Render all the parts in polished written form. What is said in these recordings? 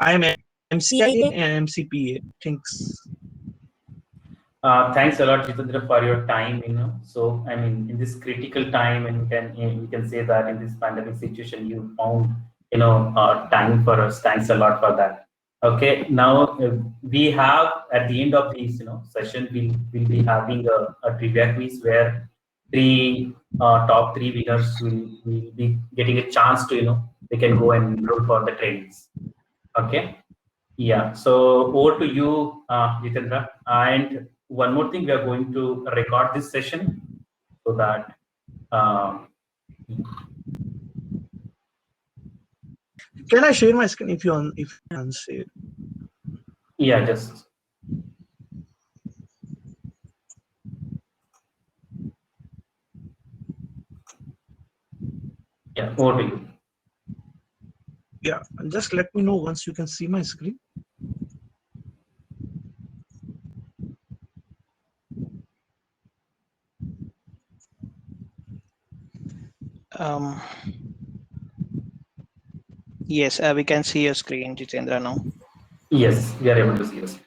I am MCIA and MCPA. Thanks. Thanks a lot, Jitendra, for your time. So I mean, in this critical time, and we can say that in this pandemic situation, you found time for us. Thanks a lot for that. Okay, now we have at the end of this session, we'll be having a trivia quiz where top three winners will be getting a chance to they can go and enroll for the trainings. Okay. Yeah, so over to you, Jitendra. And one more thing, we are going to record this session so that. Can I share my screen if you can share? Yeah, just. Yeah, over to you. Yeah, just let me know once you can see my screen. Yes, we can see your screen, Jitendra, now. Yes, we are able to see us.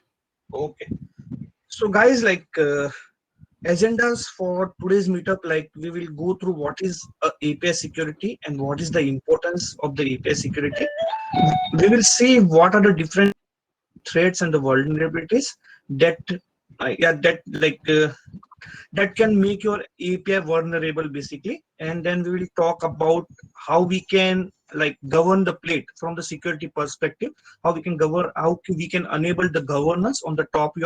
Okay. So guys, agendas for today's meetup, we will go through what is API security and what is the importance of the API security. We will see what are the different threats and the vulnerabilities that that can make your API vulnerable basically, and then we will talk about how we can govern the plate from the security perspective, how we can enable the governance on the top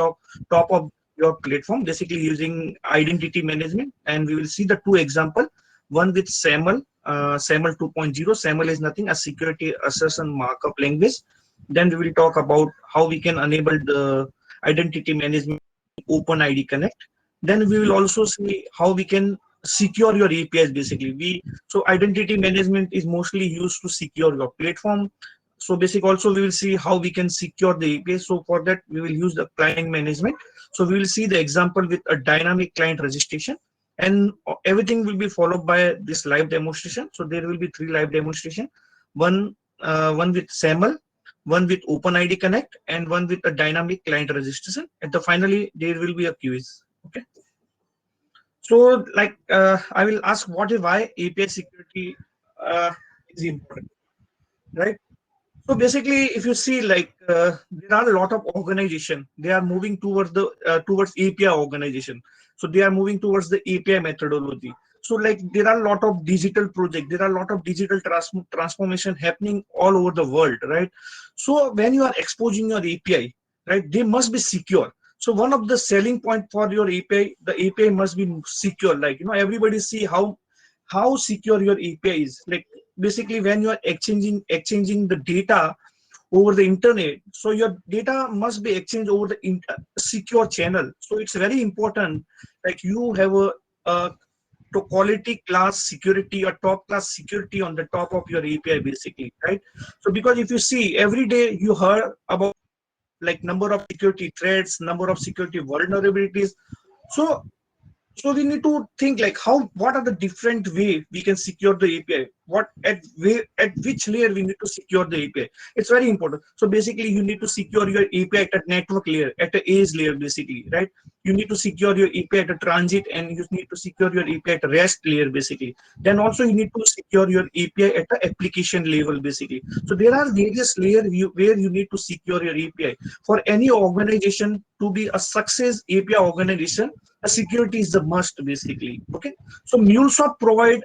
of your platform, basically using identity management. And we will see the two example, one with SAML, SAML 2.0. SAML is nothing, a security assertion markup language. Then we will talk about how we can enable the identity management OpenID Connect. Then we will also see how we can secure your APIs basically. So identity management is mostly used to secure your platform. So also we will see how we can secure the API. So for that we will use the client management. So we will see the example with a dynamic client registration, and everything will be followed by this live demonstration. So there will be 3 live demonstration, one with SAML, one with OpenID Connect, and one with a dynamic client registration. And finally there will be a quiz. Okay. So I will ask why API security is important, right? So basically, if you see there are a lot of organization, they are moving towards the towards API organization. So they are moving towards the API methodology. So there are a lot of digital project, there are a lot of digital transformation happening all over the world, right? So when you are exposing your API, right, they must be secure. So one of the selling point for your API, the API must be secure. Everybody see how secure your API is. Basically when you are exchanging the data over the internet, so your data must be exchanged over the secure channel. So it's very important you have a to quality class security or top class security on the top of your API basically, right? So because if you see every day you heard about number of security threats, number of security vulnerabilities. So we need to think what are the different way we can secure the API, at which layer we need to secure the API. It's very important. So basically you need to secure your API at a network layer, at the edge layer basically, right? You need to secure your API at a transit, and you need to secure your API at a REST layer basically. Then also you need to secure your API at the application level basically. So there are various layers where you need to secure your API. For any organization to be a success API organization, security is the must basically. Okay, so Mulesoft provide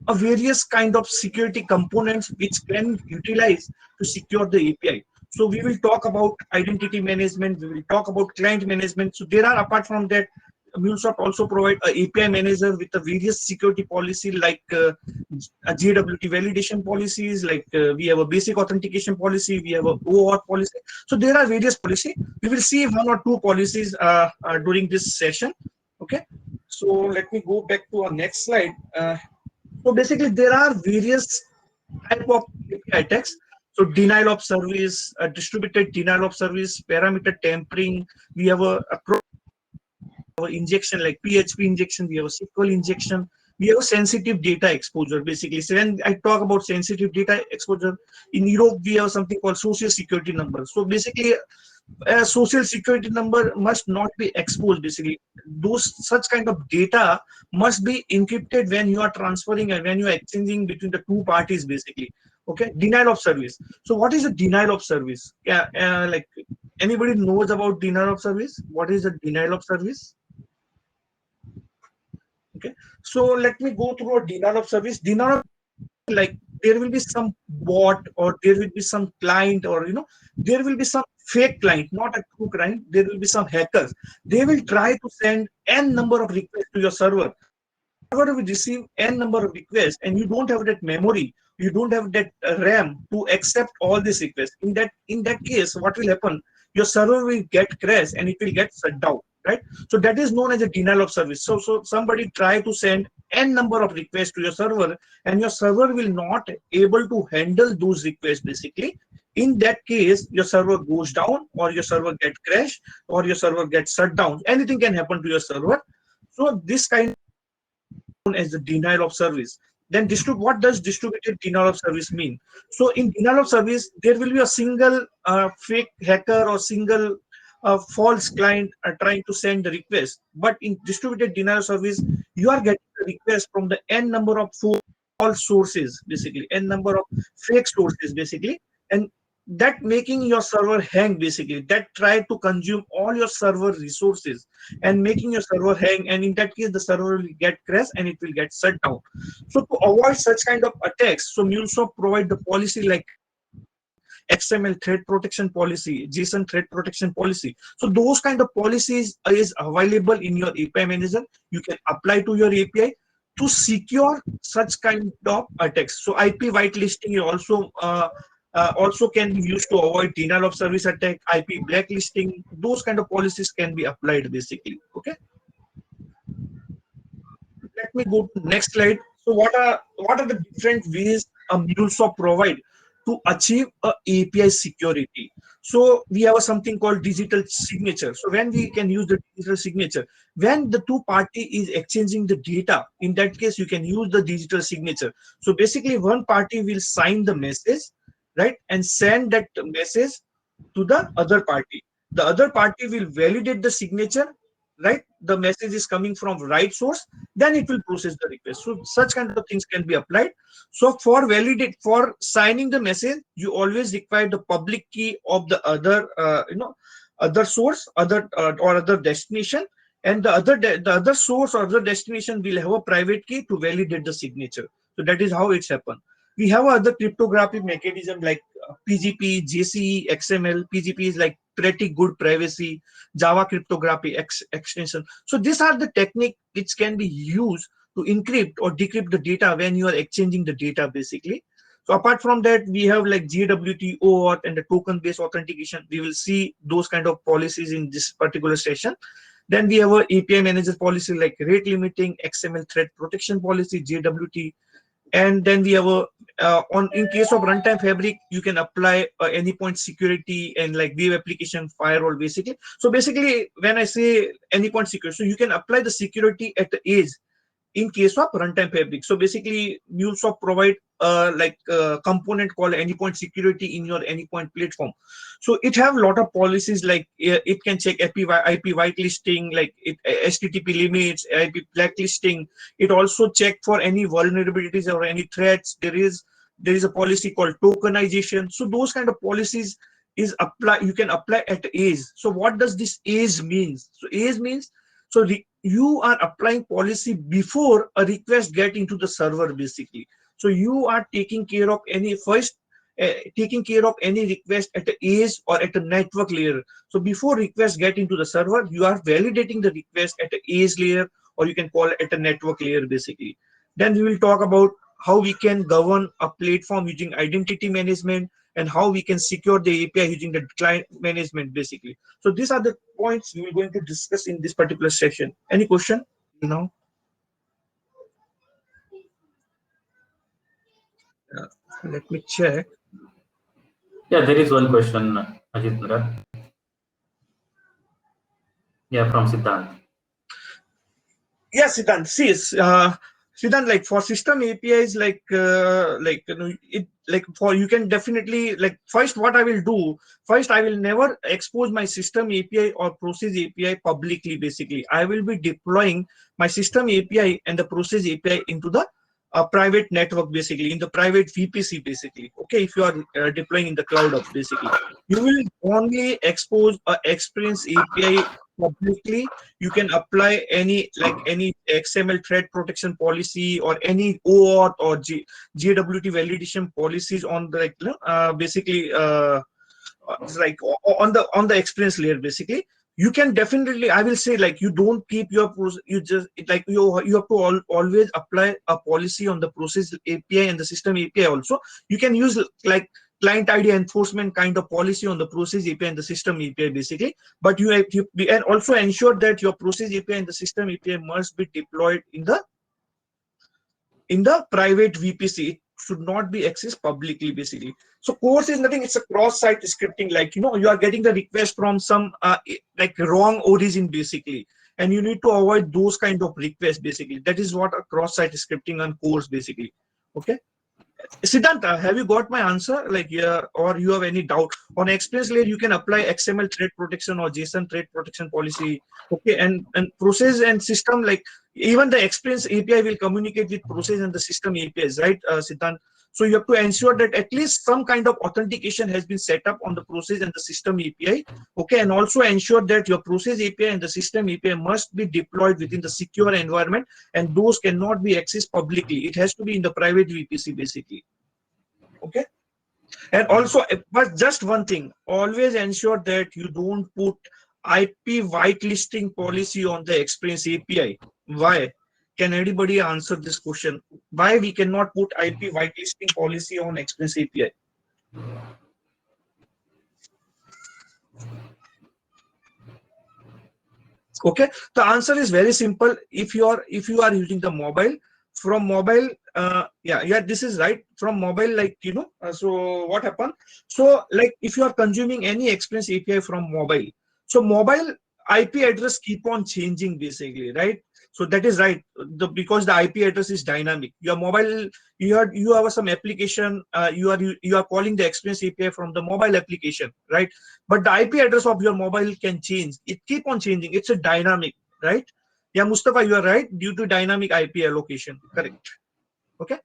a various kind of security components which can utilize to secure the API. So we will talk about identity management, we will talk about client management. So there are, apart from that, Mulesoft also provide a API manager with a various security policy a JWT validation policies, we have a basic authentication policy, we have a OAuth policy. So there are various policy. We will see one or two policies during this session. Okay, so let me go back to our next slide. So basically there are various type of API attacks. So denial of service, distributed denial of service, parameter tampering. We have a injection like PHP injection, we have a SQL injection, We have sensitive data exposure basically. So when I talk about sensitive data exposure, in Europe we have something called social security number. So basically a social security number must not be exposed basically. Those such kind of data must be encrypted when you are transferring and when you are exchanging between the two parties basically. Okay, denial of service. So what is a denial of service? Yeah, like anybody knows about denial of service? What is a denial of service? Okay, so let me go through a denial of service. Denial of, like, there will be some bot or there will be some client, or there will be some fake client, not a true client. There will be some hackers. They will try to send n number of requests to your server. Server will receive n number of requests, and you don't have that memory, you don't have that RAM to accept all these requests. In that case, what will happen? Your server will get crash and it will get shut down, right? So that is known as a denial of service. So somebody try to send n number of requests to your server, and your server will not able to handle those requests basically. In that case, your server goes down, or your server get crashed, or your server gets shut down. Anything can happen to your server. So this kind as the denial of service. Then what does distributed denial of service mean? So in denial of service, there will be a single fake hacker or single false client trying to send the request. But in distributed denial of service, you are getting the request from the n number of false sources, basically n number of fake sources, basically, and that making your server hang, basically, that try to consume all your server resources and making your server hang, and in that case the server will get crash and it will get shut down. So to avoid such kind of attacks, so Mulesoft provide the policy like XML threat protection policy, JSON threat protection policy. So those kind of policies is available in your API manager. You can apply to your API to secure such kind of attacks. So IP whitelisting is also can be used to avoid denial of service attack, IP blacklisting. Those kind of policies can be applied basically. Okay. Let me go to next slide. So what are the different ways a Mulesoft provide to achieve a API security? So we have something called digital signature. So when we can use the digital signature, when the two party is exchanging the data, in that case you can use the digital signature. So basically one party will sign the message, right, and send that message to the other party. The other party will validate the signature, right? The message is coming from right source, then it will process the request. So such kind of things can be applied. So for signing the message, you always require the public key of the other other source, or other destination, and the other source or other destination will have a private key to validate the signature. So that is how it's happened. We have other cryptographic mechanism like PGP, JCE, XML. PGP is like pretty good privacy, Java cryptography extension. So these are the technique which can be used to encrypt or decrypt the data when you are exchanging the data basically. So apart from that, we have like JWT, OAuth, and the token-based authentication. We will see those kind of policies in this particular session. Then we have a API manager policy like rate limiting, XML threat protection policy, JWT. And then we have a in case of runtime fabric, you can apply Anypoint security and like web application firewall basically. So basically when I say Anypoint security, so you can apply the security at the edge in case of runtime fabric. So basically Mulesoft provide like a component called Anypoint security in your Anypoint platform. So it have a lot of policies like it can check IP whitelisting, like HTTP limits, IP blacklisting. It also check for any vulnerabilities or any threats. There is a policy called tokenization. So those kind of policies is you can apply at edge. So what does this edge means? So edge means, so you are applying policy before a request get into the server basically. So you are taking care of any taking care of any request at the edge or at the network layer. So before requests get into the server, you are validating the request at the edge layer, or you can call it at a network layer basically. Then we will talk about how we can govern a platform using identity management, and how we can secure the API using the client management basically. So these are the points we are going to discuss in this particular session. Any question now? Let me check. Yeah, there is one question, Ajitendra. Yeah, from Siddhant. Yes, Siddhant. See, Siddhant, like for system APIs, it like for you can definitely like first what I will do. First, I will never expose my system API or process API publicly. Basically, I will be deploying my system API and the process API into the private network, basically in the private VPC, basically. Okay, if you are deploying in the cloud ops, basically, you will only expose a experience API publicly. You can apply any XML threat protection policy or any OAuth or GWT validation policies on the basically it's like on the experience layer, basically. You can definitely, I will say, like, you don't keep your you just like you have to always apply a policy on the process API and the system API also. You can use like client ID enforcement kind of policy on the process API and the system API, basically. But you have to be, and also ensure that your process API and the system API must be deployed in the private VPC. It should not be accessed publicly, basically. So course is nothing, it's a cross-site scripting, like, you are getting the request from some like wrong origin, basically, and you need to avoid those kind of requests, basically. That is what a cross-site scripting on course, basically. Okay. Siddhanta, have you got my answer? Like, yeah, or you have any doubt on experience layer? You can apply XML threat protection or JSON threat protection policy. Okay, and process and system, like even the experience API will communicate with process and the system APIs, right, Siddhant? So you have to ensure that at least some kind of authentication has been set up on the process and the system API. Okay, and also ensure that your process API and the system API must be deployed within the secure environment, and those cannot be accessed publicly. It has to be in the private VPC, basically. Okay. And also, but just one thing, always ensure that you don't put IP whitelisting policy on the experience API. Why? Can anybody answer this question? Why we cannot put IP whitelisting policy on experience API? Okay, the answer is very simple. If you are using the mobile, from mobile, yeah, this is right, from mobile, like, so what happened? So like if you are consuming any experience API from mobile, so mobile IP address keep on changing, basically, right? So that is right, because the IP address is dynamic. Your mobile, you have some application, you are calling the experience API from the mobile application, right? But the IP address of your mobile can change. It keep on changing. It's a dynamic, right? Yeah, Mustafa, you are right. Due to dynamic IP allocation, correct? Okay.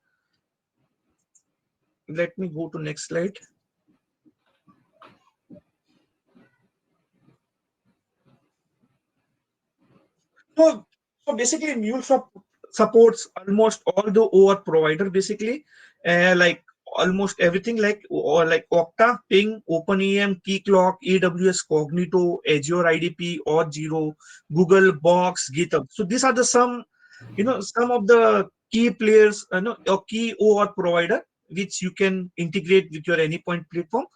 Let me go to next slide. So basically, Mulesoft supports almost all the OAuth provider, basically, like almost everything, like Okta, Ping, OpenEM, Keycloak, AWS Cognito, Azure IDP, Auth0, Google, Box, GitHub. So these are the some of the key players, or key OAuth provider which you can integrate with your Anypoint platform.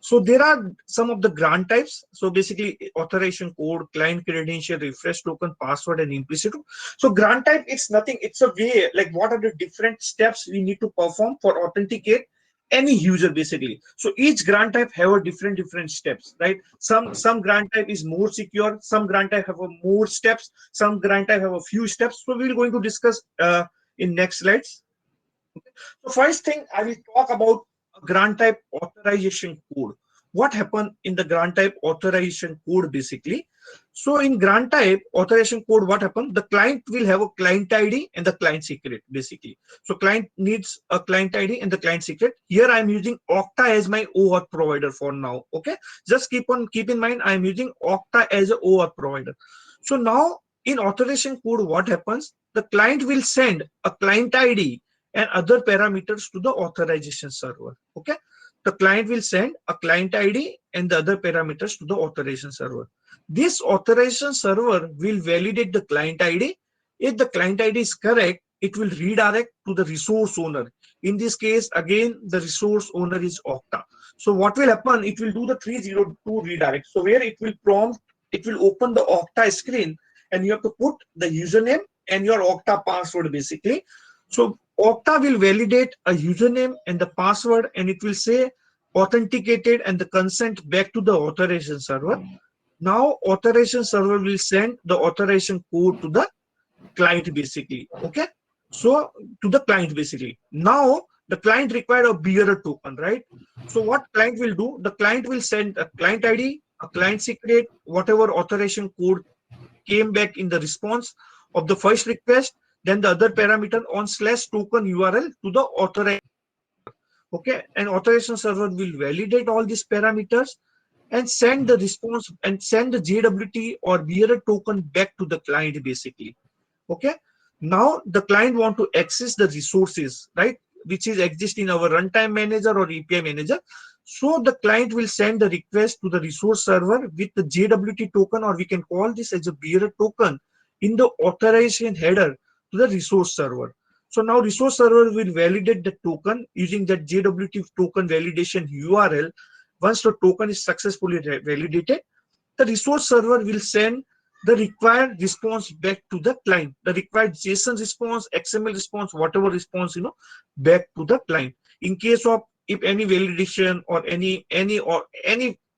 So there are some of the grant types. So basically, authorization code, client credential, refresh token, password, and implicit. So grant type, it's nothing. It's a way, like, what are the different steps we need to perform for authenticate any user, basically. So each grant type have a different steps, right? Some grant type is more secure. Some grant type have a more steps. Some grant type have a few steps. So we're going to discuss in next slides. So first thing, I will talk about grant type authorization code. What happened in the grant type authorization code, basically? So in grant type authorization code, what happened? The client will have a client ID and the client secret, basically. So client needs a client ID and the client secret. Here I'm using Okta as my OAuth provider for now. Okay, just keep in mind, I'm using Okta as a OAuth provider. So now in authorization code, what happens? The client will send a client ID and other parameters to the authorization server. Okay, the client will send a client ID and the other parameters to the authorization server. This authorization server will validate the client ID. If the client ID is correct, it will redirect to the resource owner. In this case, again, the resource owner is Okta. So what will happen? It will do the 302 redirect. So where it will prompt, it will open the Okta screen, and you have to put the username and your Okta password, basically. So Okta will validate a username and the password, and it will say authenticated and the consent back to the authorization server. Now authorization server will send the authorization code to the client, basically. Okay. So to the client basically. Now the client required a bearer token, right? So what client will do? The client will send a client ID, a client secret, whatever authorization code came back in the response of the first request, then the other parameter on slash token URL to the authorization. Okay, and authorization server will validate all these parameters and send the response and send the JWT or bearer token back to the client basically. Okay, now the client want to access the resources, right, which is exist in our runtime manager or API manager. So the client will send the request to the resource server with the JWT token, or we can call this as a bearer token, in the authorization header to the resource server. So now resource server will validate the token using that JWT token validation URL. Once the token is successfully validated, the resource server will send the required response back to the client, the required JSON response, XML response, whatever response, back to the client. In case of if any validation or any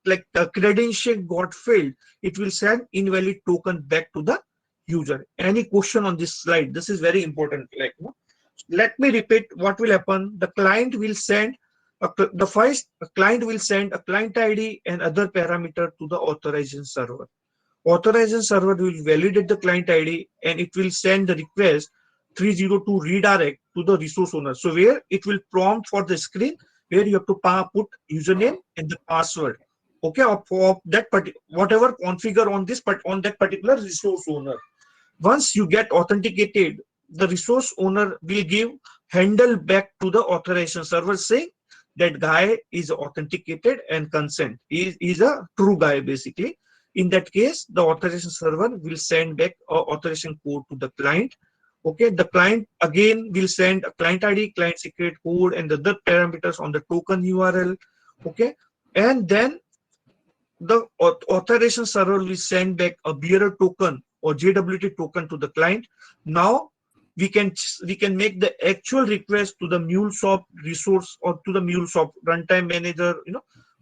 like the credential got failed, it will send invalid token back to the user. Any question on this slide? This is very important. Let me repeat what will happen. The client will send the first client will send a client ID and other parameter to the authorization server. Authorization server will validate the client ID and it will send the request 302 redirect to the resource owner. So where it will prompt for the screen where you have to put username and the password. Okay, for that whatever configure on this, but on that particular resource owner. Once you get authenticated, the resource owner will give handle back to the authorization server saying that guy is authenticated and consent. He is a true guy basically. In that case, the authorization server will send back a authorization code to the client. Okay, the client again will send a client ID, client secret code, and the other parameters on the token URL. Okay, and then the authorization server will send back a bearer token or JWT token to the client. Now we can make the actual request to the Mulesoft resource or to the Mulesoft runtime manager.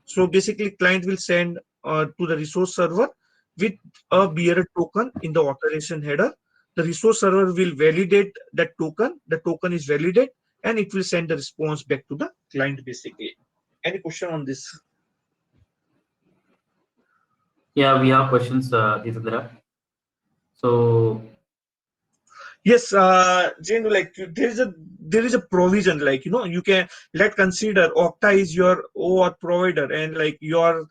So basically, client will send to the resource server with a bearer token in the authorization header. The resource server will validate that token. The token is validated, and it will send the response back to the client basically. Any question on this? Yeah, we have questions, Jitendra. So Yes, Jane, like there is a provision, like you can consider Okta is your OAuth provider, and like your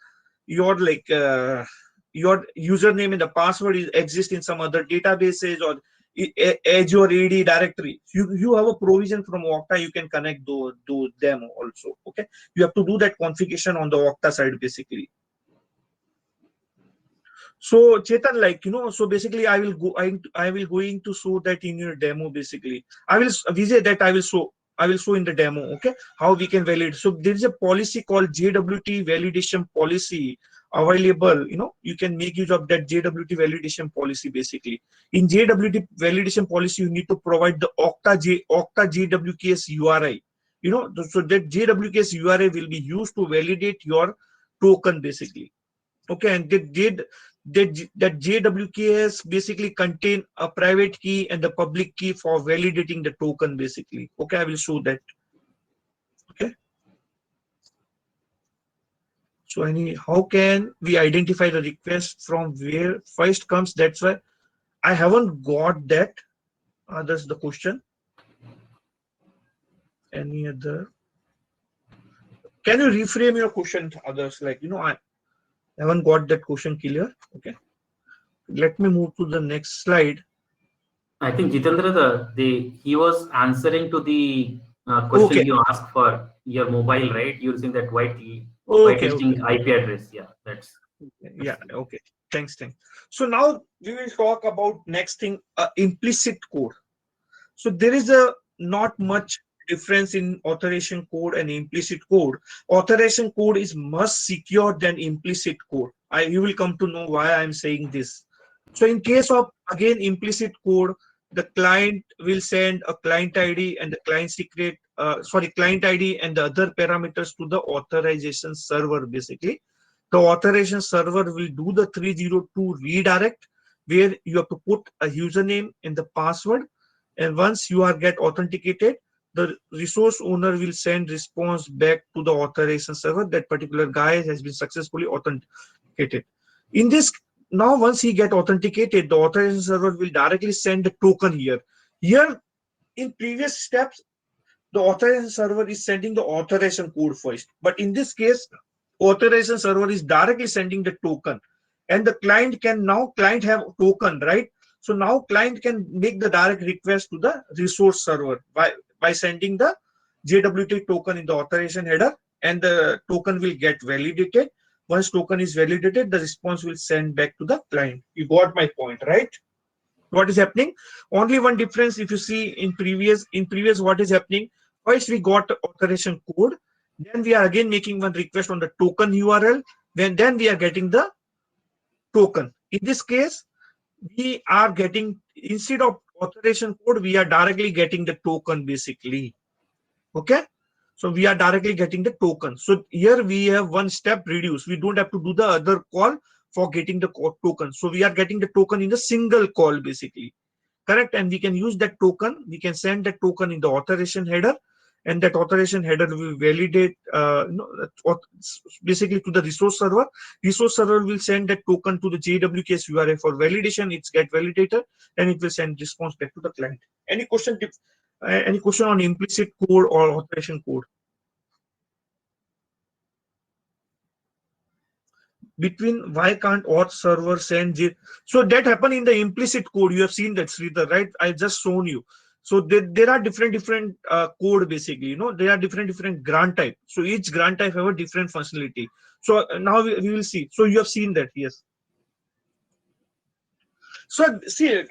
like your username and the password is exist in some other databases or Azure AD directory. You have a provision from Okta, you can connect them also. Okay, you have to do that configuration on the Okta side basically. So Chetan, so basically I will go, I will going to show that in your demo basically. I will Vijay that I will show in the demo, okay, how we can validate. So there is a policy called JWT validation policy available. You can make use of that JWT validation policy basically. In JWT validation policy, you need to provide the Okta JWKS URI. So that JWKS URI will be used to validate your token basically. Okay, and that JWKS basically contain a private key and the public key for validating the token basically. Okay, I will show that. Okay. So how can we identify the request from where first comes? That's why I haven't got that. That's the question. Any other? Can you reframe your question to others? I haven't got that question clear. Okay. Let me move to the next slide. I think Jitendra, he was answering to the question Okay. you asked for your mobile, right? Using that Okay. whitelisting IP address. Yeah, that's Yeah, okay. Thanks. So now we will talk about next thing, implicit code. So there is a not much difference in authorization code and implicit code. Authorization code is much secure than implicit code. You will come to know why I'm saying this. So in case of again implicit code, the client will send a client ID and the client secret, client ID and the other parameters to the authorization server basically. The authorization server will do the 302 redirect where you have to put a username and the password, and once you are get authenticated, the resource owner will send response back to the authorization server that particular guy has been successfully authenticated. In this, now once he get authenticated, the authorization server will directly send the token here. Here, in previous steps, the authorization server is sending the authorization code first, but in this case, authorization server is directly sending the token, and the client can now client have token, right? So now client can make the direct request to the resource server by sending the JWT token in the authorization header, and the token will get validated. Once token is validated, the response will send back to the client. You got my point, right? What is happening? Only one difference, if you see in previous what is happening, first we got the authorization code, then we are again making one request on the token URL, then we are getting the token. In this case, we are getting, instead of authorization code, we are directly getting the token basically. Okay, so we are directly getting the token. So here we have one step reduced. We don't have to do the other call for getting the token. So we are getting the token in the single call basically. Correct? And we can use that token. We can send that token in the authorization header, and that authorization header will validate basically to the resource server. Resource server will send that token to the JWKS URL for validation. It's get validated, and it will send response back to the client. Any question? Any question on implicit code or authorization code? Between why can't auth server send so that happen in the implicit code. You have seen that, Sridhar, right? I just shown you. So there are different code basically, there are different grant type. So each grant type have a different functionality. So now we will see. So you have seen that, yes. So see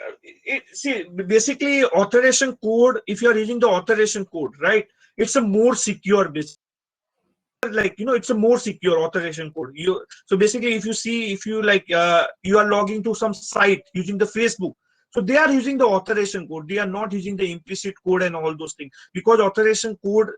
basically authorization code, if you are using the authorization code, right, it's a more secure basically. Like, it's a more secure authorization code. So basically, if you see, if you like you are logging to some site using the Facebook, so they are using the authorization code. They are not using the implicit code and all those things, because authorization code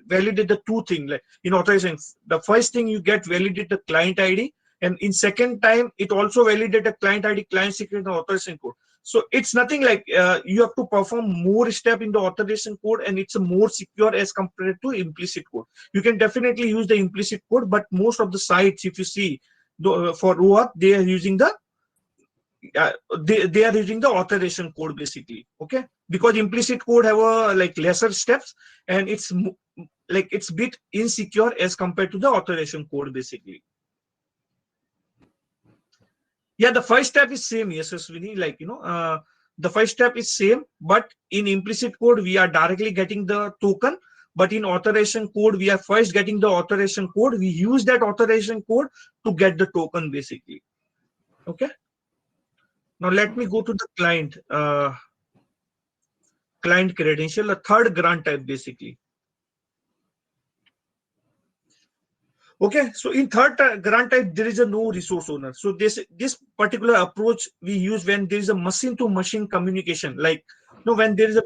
validate the two things. Like in authorization, the first thing you get validate the client ID, and in second time it also validate the client ID, client secret, and authorization code. So it's nothing like you have to perform more step in the authorization code, and it's a more secure as compared to implicit code. You can definitely use the implicit code, but most of the sites, if you see, for OAuth, they are using the they are using the authorization code basically. Okay, because implicit code have a like lesser steps, and it's like it's bit insecure as compared to the authorization code basically. Yeah, the first step is same. Yes, Swini, like the first step is same, but in implicit code we are directly getting the token, but in authorization code we are first getting the authorization code. We use that authorization code to get the token basically. Okay, now let me go to the client credential, a third grant type basically. Okay, so in third grant type, there is a no resource owner. So this particular approach we use when there is a machine to machine communication, like when there is a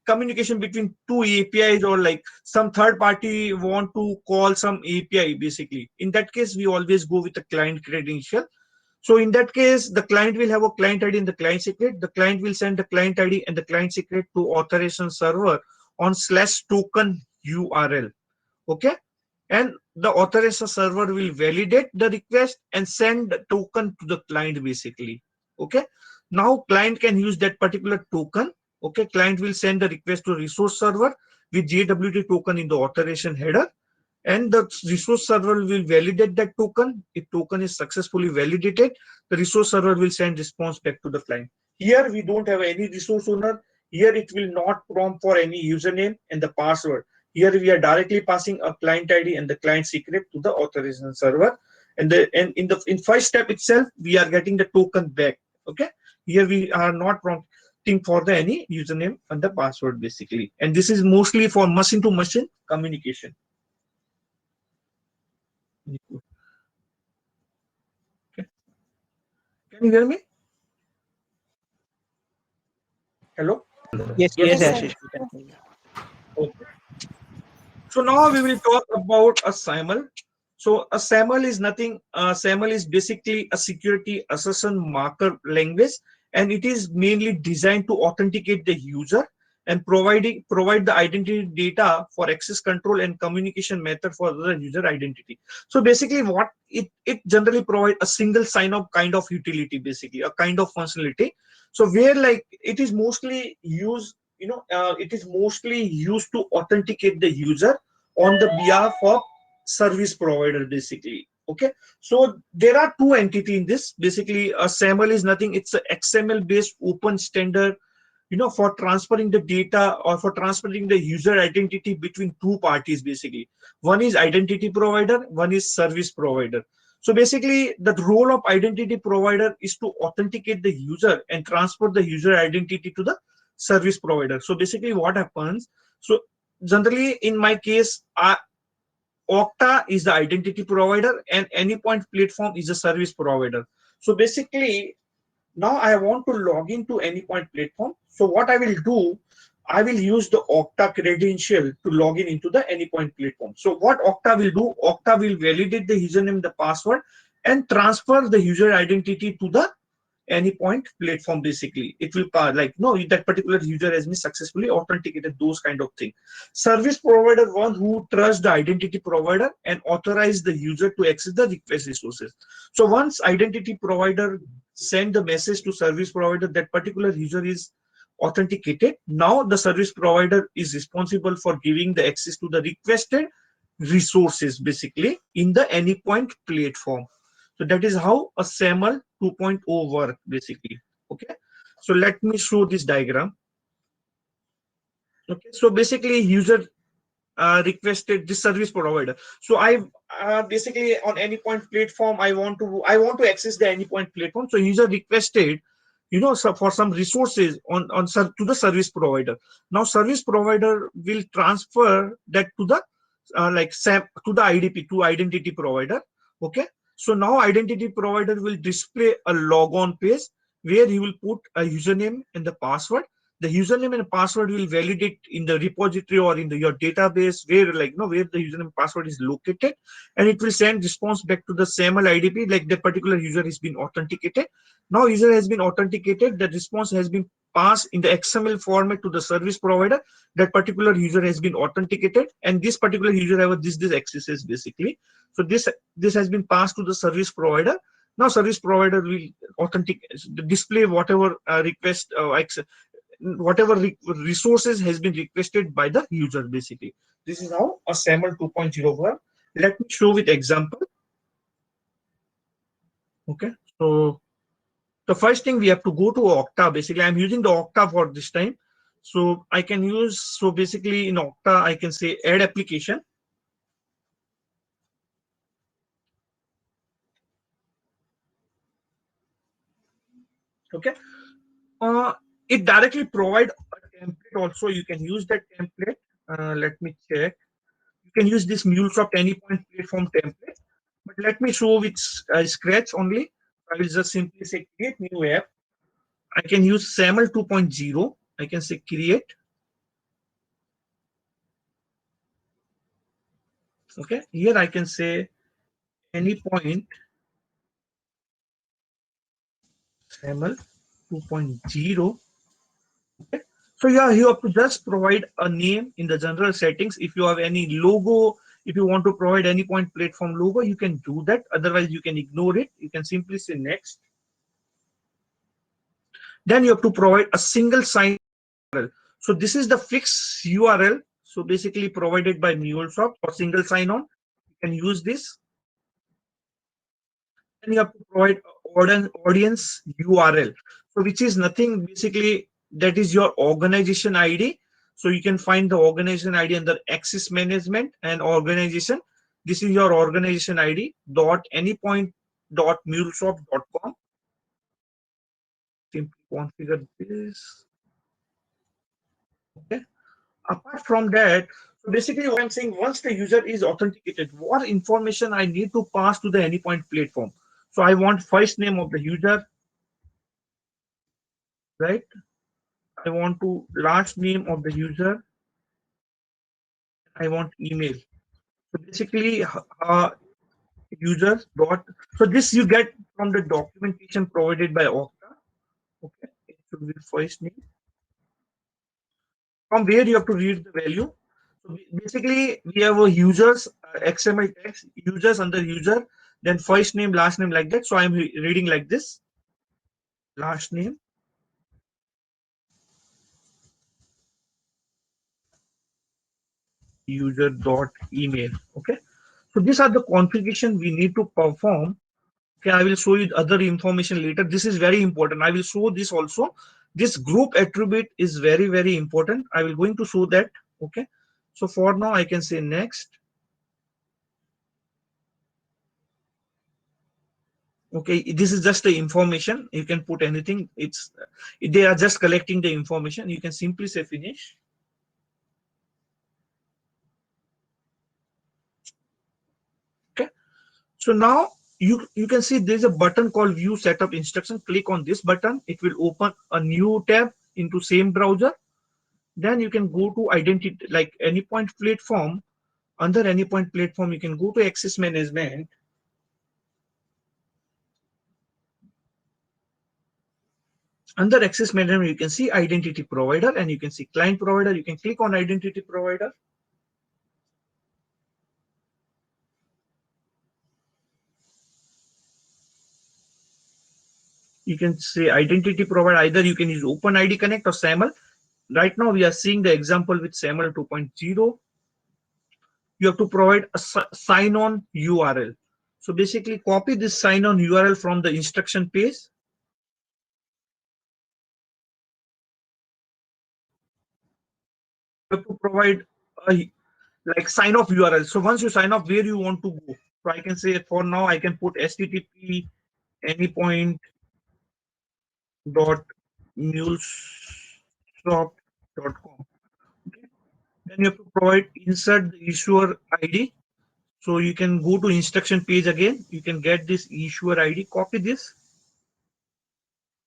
communication between two APIs, or like some third party want to call some API basically. In that case, we always go with the client credential. So in that case, the client will have a client ID and the client secret. The client will send the client ID and the client secret to authorization server on /token URL. Okay, and the authorization server will validate the request and send the token to the client basically. Okay, now client can use that particular token. Okay, client will send the request to resource server with JWT token in the authorization header, and the resource server will validate that token. If token is successfully validated, the resource server will send response back to the client. Here we don't have any resource owner. Here it will not prompt for any username and the password. Here we are directly passing a client ID and the client secret to the authorization server, and in first step itself we are getting the token back. Okay, here we are not prompting for the any username and the password basically, and this is mostly for machine to machine communication. Okay. Can you hear me? Hello. Yes, Yes, yes, yes. Ashish. We can hear you. Okay. So now we will talk about a SAML. So a SAML is nothing. SAML is basically a security assertion marker language, and it is mainly designed to authenticate the user and provide the identity data for access control and communication method for the user identity. So basically what it generally provide a single sign-up kind of utility, basically a kind of functionality. So where like it is mostly used, it is mostly used to authenticate the user on the behalf of service provider, basically. Okay, so there are two entities in this. Basically, a SAML is nothing. It's a XML based open standard, for transferring the data or for transferring the user identity between two parties, basically. One is identity provider, one is service provider. So basically, the role of identity provider is to authenticate the user and transfer the user identity to the service provider. So basically, what happens? So generally, in my case, Okta is the identity provider and Anypoint platform is a service provider. So basically, now I want to log into Anypoint platform. So what I will do, I will use the Okta credential to log into the Anypoint platform. So what Okta will do, Okta will validate the username, the password, and transfer the user identity to the Anypoint platform. Basically, it will like no, that particular user has been successfully authenticated, those kind of thing. Service provider, one who trusts the identity provider and authorize the user to access the request resources. So once identity provider send the message to service provider that particular user is authenticated, now the service provider is responsible for giving the access to the requested resources, basically in the Anypoint platform. So that is how a SAML 2.0 work, basically. Okay, so let me show this diagram. Okay, so basically user requested this service provider. So I basically on Anypoint platform, I want to access the Anypoint platform. So user requested, so for some resources to the service provider. Now service provider will transfer that to the to the IDP, to identity provider. Okay, so now identity provider will display a logon page where he will put a username and the password. The username and password will validate in the repository or in your database where where the username and password is located, and it will send response back to the SAML IDP like the particular user has been authenticated. Now user has been authenticated, the response has been passed in the XML format to the service provider. That particular user has been authenticated, and this particular user have this accesses, basically. So this has been passed to the service provider. Now service provider will display whatever request whatever resources has been requested by the user, basically. This is how a SAML 2.0 work. Let me show with example. Okay, so the first thing we have to go to Okta. Basically, I'm using the Okta for this time. So I can use, so basically in Okta, I can say add application. Okay, it directly provide a template also. You can use that template. Let me check. You can use this Mulesoft Anypoint platform template. But let me show with Scratch only. I will just simply say create new app. I can use SAML 2.0. I can say create. Okay, here I can say Anypoint SAML 2.0. Okay, so yeah, you have to just provide a name in the general settings. If you have any logo, if you want to provide Anypoint platform logo, you can do that. Otherwise, you can ignore it. You can simply say next. Then you have to provide a single sign URL. So this is the fixed URL. So basically provided by Mulesoft for single sign-on. You can use this. Then you have to provide audience URL. So which is nothing, basically that is your organization ID. So you can find the organization ID under access management and organization. This is your organization ID .anypoint.mulesoft.com. Simply configure this. Okay. Apart from that, so basically what I'm saying, once the user is authenticated, what information I need to pass to the Anypoint platform? So I want first name of the user, right? I want to last name of the user. I want email. So basically, user dot. So this you get from the documentation provided by Okta. Okay, it should be first name. From where you have to read the value. So basically, we have a users XML text, users under user, then first name, last name, like that. So I'm reading like this: last name, user dot email. Okay, so these are the configuration we need to perform. Okay, I will show you other information later. This is very important. I will show this also. This group attribute is very, very important. I will going to show that. Okay, so for now I can say next. Okay, this is just the information. You can put anything. It's they are just collecting the information. You can simply say finish. Okay, so now you can see there's a button called view setup instruction. Click on this button. It will open a new tab into same browser. Then you can go to identity, like Anypoint platform. Under Anypoint platform, you can go to access management. Under access management, you can see identity provider and you can see client provider. You can click on identity provider. You can say identity provider. Either you can use OpenID Connect or SAML. Right now, we are seeing the example with SAML 2.0. You have to provide a sign-on URL. So basically, copy this sign-on URL from the instruction page. You have to provide a like sign off URL. So once you sign off, where you want to go. So I can say for now I can put http anypoint dot mulesoft.com. Okay. Then you have to provide insert the issuer ID. So you can go to instruction page again. You can get this issuer ID. Copy this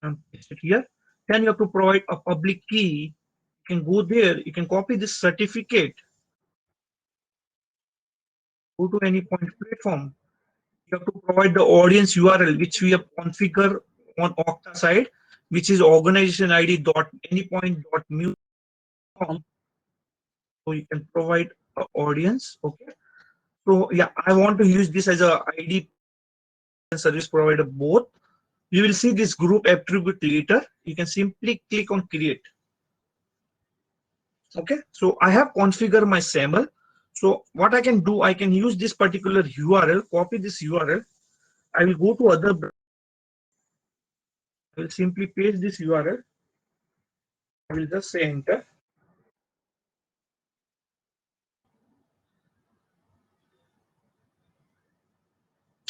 and paste it here. Then you have to provide a public key. You can go there. You can copy this certificate. Go to Anypoint platform. You have to provide the audience URL, which we have configured on Okta side, which is organization ID dot anypoint dot mu. So you can provide a audience. Okay. So yeah, I want to use this as a ID and service provider both. You will see this group attribute later. You can simply click on create. Okay. So I have configured my SAML. So what I can do, I can use this particular URL, copy this URL. I will go to other. I will simply paste this URL. I will just say enter.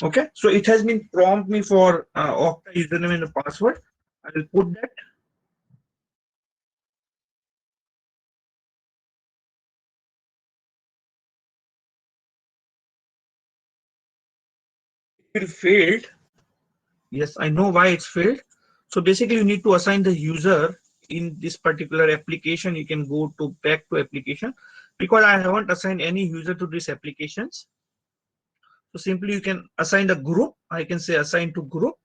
Okay, so it has been prompt me for Okta username and the password. I will put that. It failed. Yes, I know why it's failed. So basically, you need to assign the user in this particular application. You can go to back to application because I haven't assigned any user to these applications. So simply you can assign the group. I can say assign to group.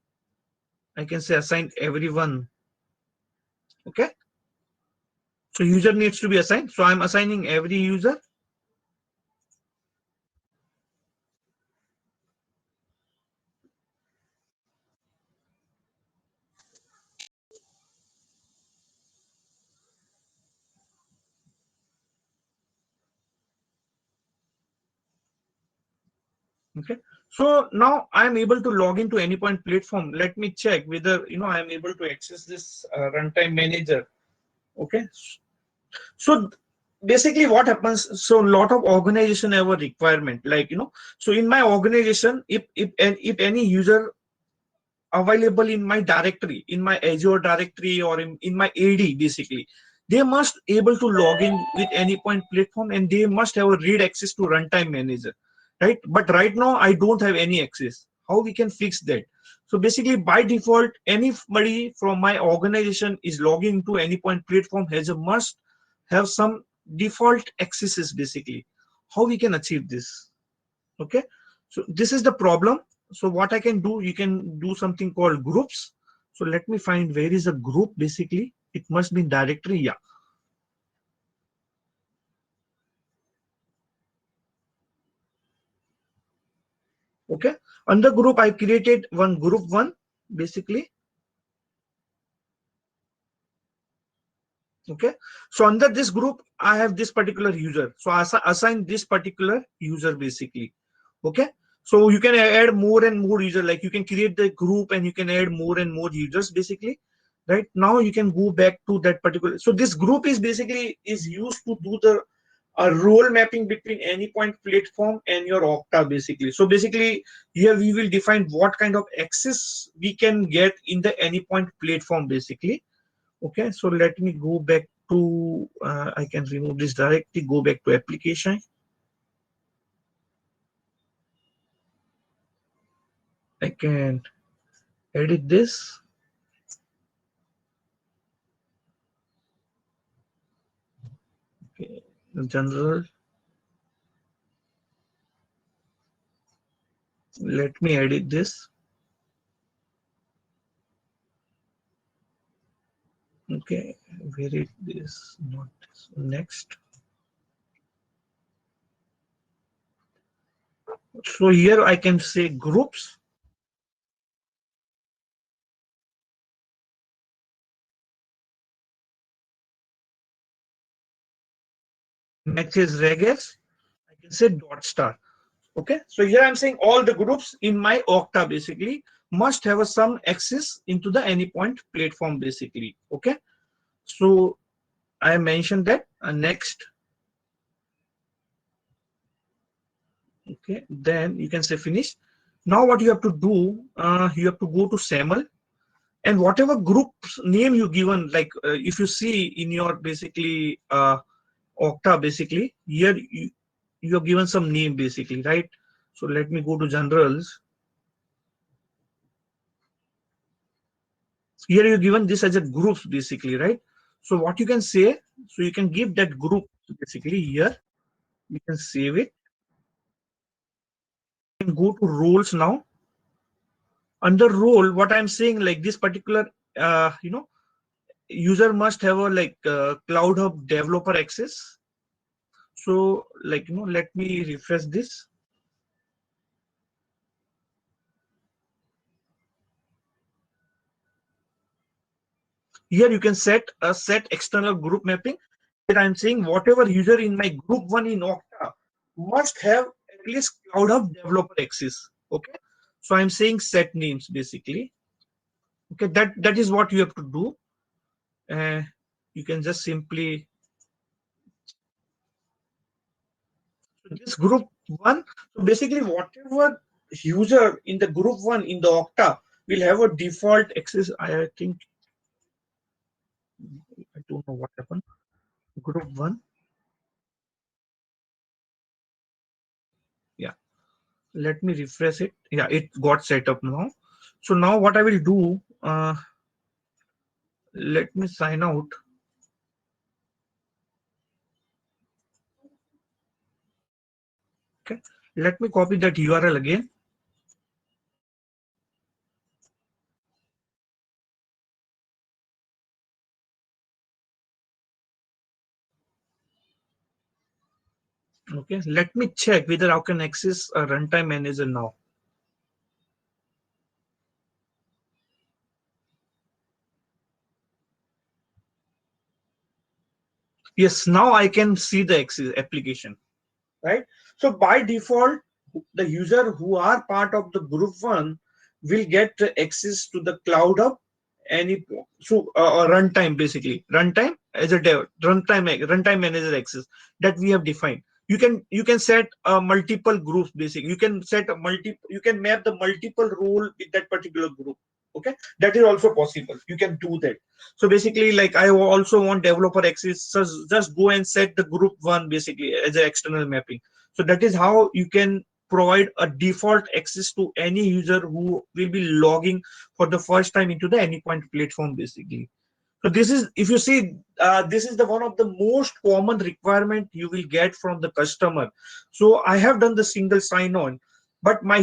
I can say assign everyone. Okay. So user needs to be assigned. So I'm assigning every user. Okay, so now I am able to log into Anypoint platform. Let me check whether I am able to access this runtime manager. Okay, so basically what happens, so a lot of organization have a requirement, like so in my organization, if any user available in my directory, in my Azure directory or in my AD, basically they must able to log in with Anypoint platform and they must have a read access to runtime manager, right? But right now I don't have any access. How we can fix that? So basically by default, anybody from my organization is logging into Anypoint platform has a must have some default accesses. Basically, how we can achieve this? Okay, so this is the problem. So what I can do, you can do something called groups. So let me find where is a group basically. It must be in directory. Yeah. Okay. Under group, I created one group one basically. Okay. So under this group, I have this particular user. So I assign this particular user basically. Okay. So you can add more and more user, like you can create the group and you can add more and more users basically. Right now you can go back to that particular. So this group is basically is used to do the role mapping between Anypoint platform and your Okta basically. So basically here we will define what kind of access we can get in the Anypoint platform basically. Okay, so let me go back to, I can remove this directly, go back to application. I can edit this. Okay, general. Let me edit this. Okay, where is this? Not this. Next. So here I can say groups. Matches regex. I can say dot star. Okay, so here I'm saying all the groups in my Okta basically must have some access into the Anypoint platform basically. Okay, so I mentioned that. Next. Okay, then you can say finish. Now what you have to do, you have to go to SAML, and whatever group name you given, like if you see in your basically Okta basically, here you have given some name basically, right? So let me go to generals. Here you given this as a groups basically, right? So what you can say, so you can give that group basically here. You can save it. You can go to roles now. Under role, what I'm saying, like this particular, user must have a like Cloud Hub developer access. So like, let me refresh this. Here you can set a set external group mapping. That I'm saying whatever user in my group one in Okta must have at least Cloud Hub developer access. Okay. So I'm saying set names basically. Okay, that is what you have to do. You can just simply this group one. So basically, whatever user in the group one in the Okta will have a default access. I think I don't know what happened. Group one. Yeah. Let me refresh it. Yeah, it got set up now. So now what I will do, let me sign out. Okay. Let me copy that URL again. Okay. Let me check whether I can access a runtime manager now. Yes, now I can see the access application. Right? So by default, the user who are part of the group one will get access to the Cloud Hub any so runtime basically runtime as a dev runtime manager access that we have defined. You can set multiple groups basically. You can set a you can map the multiple role with that particular group. Okay, that is also possible. You can do that. So basically, like I also want developer access, so just go and set the group one basically as an external mapping. So that is how you can provide a default access to any user who will be logging for the first time into the Anypoint platform basically. So this is, if you see, this is the one of the most common requirement you will get from the customer. So I have done the single sign-on. but my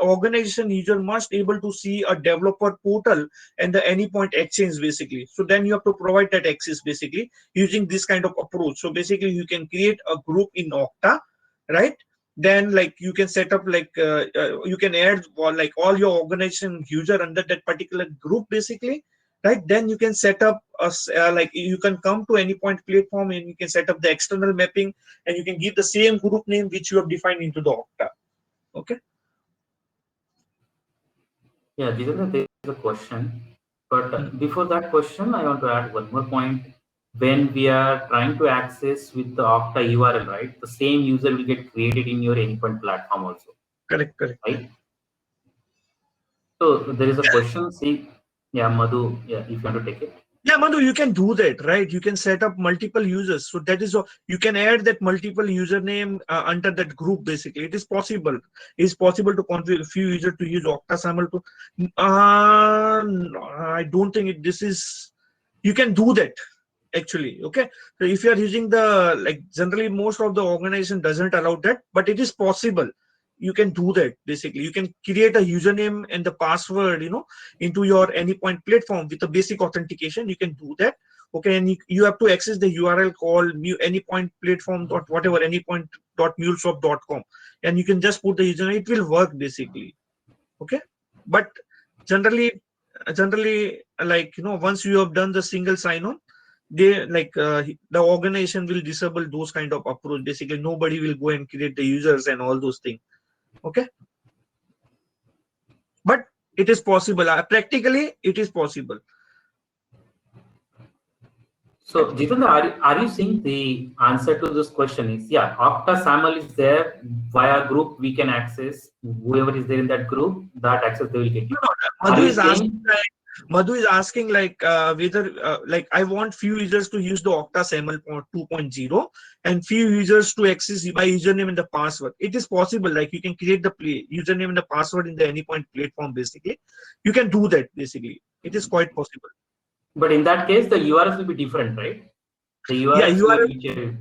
organization user must able to see a developer portal and the Anypoint exchange basically. So then you have to provide that access basically using this kind of approach. So basically you can create a group in Okta, right? Then like you can set up like you can add like all your organization user under that particular group basically, right? Then you can set up like you can come to Anypoint platform and you can set up the external mapping and you can give the same group name which you have defined into the Okta. Okay. Yeah, Jitendra, there is a question, but before that question, I want to add one more point. When we are trying to access with the Okta URL, right, the same user will get created in your Anypoint platform also. Correct. Right. So there is a question. See, yeah, Madhu, yeah, if you want to take it. Yeah, Manu, you can do that, right? You can set up multiple users. So that is you can add that multiple username under that group. Basically, it is possible. It's possible to configure a few users to use Okta SAML to. No, I don't think this is. You can do that actually. Okay, so if you are using the like generally most of the organization doesn't allow that, but it is possible. You can do that basically. You can create a username and the password, into your Anypoint platform with a basic authentication. You can do that. Okay, and you have to access the URL called anypoint platform dot whatever anypoint.mulesoft.com, and you can just put the username. It will work basically. Okay, but generally like once you have done the single sign-on, they like the organization will disable those kind of approach. Basically, nobody will go and create the users and all those things. Okay, but it is possible. Practically, it is possible. So, Jitendra, are you seeing the answer to this question is, yeah, Okta SAML is there via group we can access whoever is there in that group, that access they will get. No, Are you saying? Madhu is asking like whether like I want few users to use the Okta SAML 2.0 and few users to access by username and the password. It is possible. Like you can create the username and the password in the Anypoint platform. Basically, you can do that. Basically, it is quite possible. But in that case, the URLs will be different, right? The Yeah, URLs URL.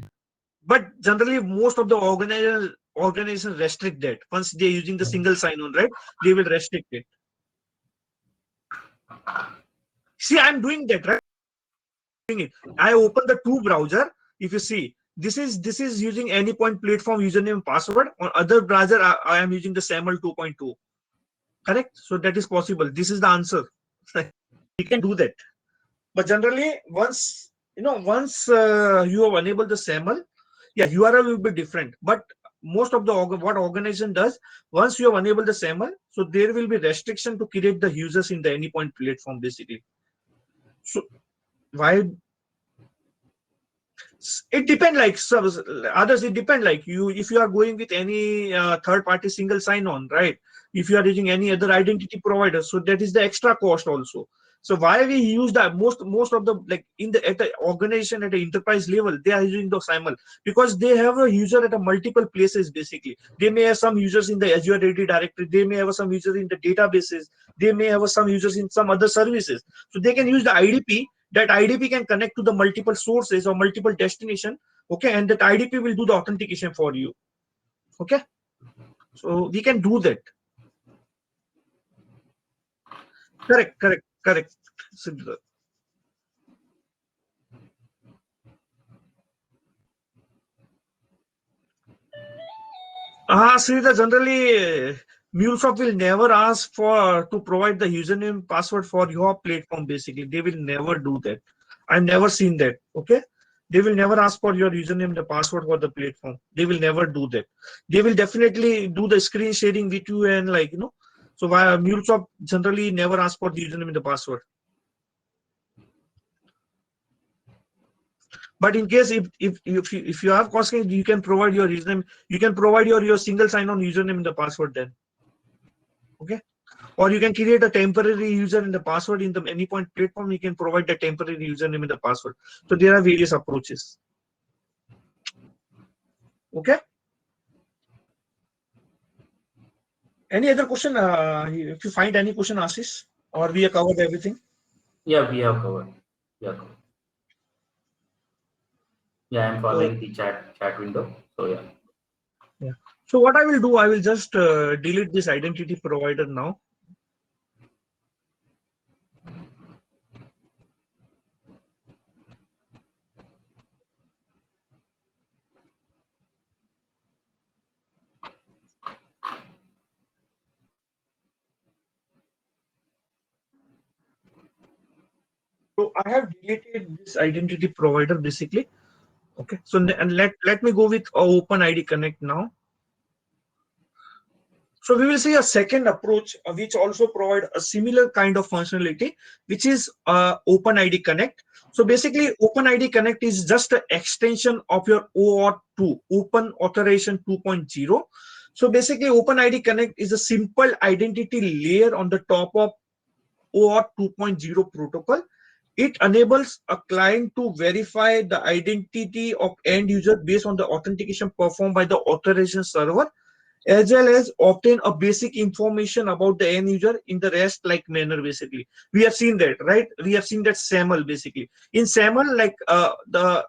But generally, most of the organizations restrict that. Once they're using the single sign-on, right? They will restrict it. See, I'm doing that, right? I open the two browser. If you see, this is using Anypoint platform username and password. On other browser, I am using the SAML 2.2. Correct? So that is possible. This is the answer. You can do that. But generally, once you have enabled the SAML, yeah, URL will be different. But most of the what organization does, once you have enabled the SAML, so there will be restriction to create the users in the Anypoint platform basically. So why? It depends like others. It depends like you if you are going with any third party single sign on, right? If you are using any other identity provider, so that is the extra cost also. So why we use that most of the like at the organization at the enterprise level, they are using the SAML because they have a user at a multiple places basically. They may have some users in the Azure AD directory, they may have some users in the databases, they may have some users in some other services. So they can use the IDP. That IDP can connect to the multiple sources or multiple destination. Okay, and that IDP will do the authentication for you. Okay, so we can do that. Correct. Sridhar, generally, Mulesoft will never ask to provide the username password for your platform. Basically, they will never do that. I've never seen that. Okay, they will never ask for your username and the password for the platform. They will never do that. They will definitely do the screen sharing with you and So why Mulesoft generally never ask for the username and the password. But in case if you have questions, you can provide your username. You can provide your single sign-on username and the password then. Okay, or you can create a temporary user and the password in the Anypoint platform. You can provide the temporary username and the password. So there are various approaches. Okay. Any other question? If you find any question, Ashish, or we have covered everything. Yeah, we have covered. Yeah, I'm following the chat window. So yeah. So what I will do, I will just delete this identity provider now. So I have deleted this identity provider basically. Okay. So and let me go with OpenID Connect now. So we will see a second approach which also provide a similar kind of functionality, which is OpenID Connect. So basically, OpenID Connect is just an extension of your OAuth 2, Open Authorization 2.0. So basically, OpenID Connect is a simple identity layer on the top of OAuth 2.0 protocol. It enables a client to verify the identity of end user based on the authentication performed by the authorization server, as well as obtain a basic information about the end user in the REST like manner. Basically, we have seen that, right? We have seen that SAML. Basically, in SAML, like the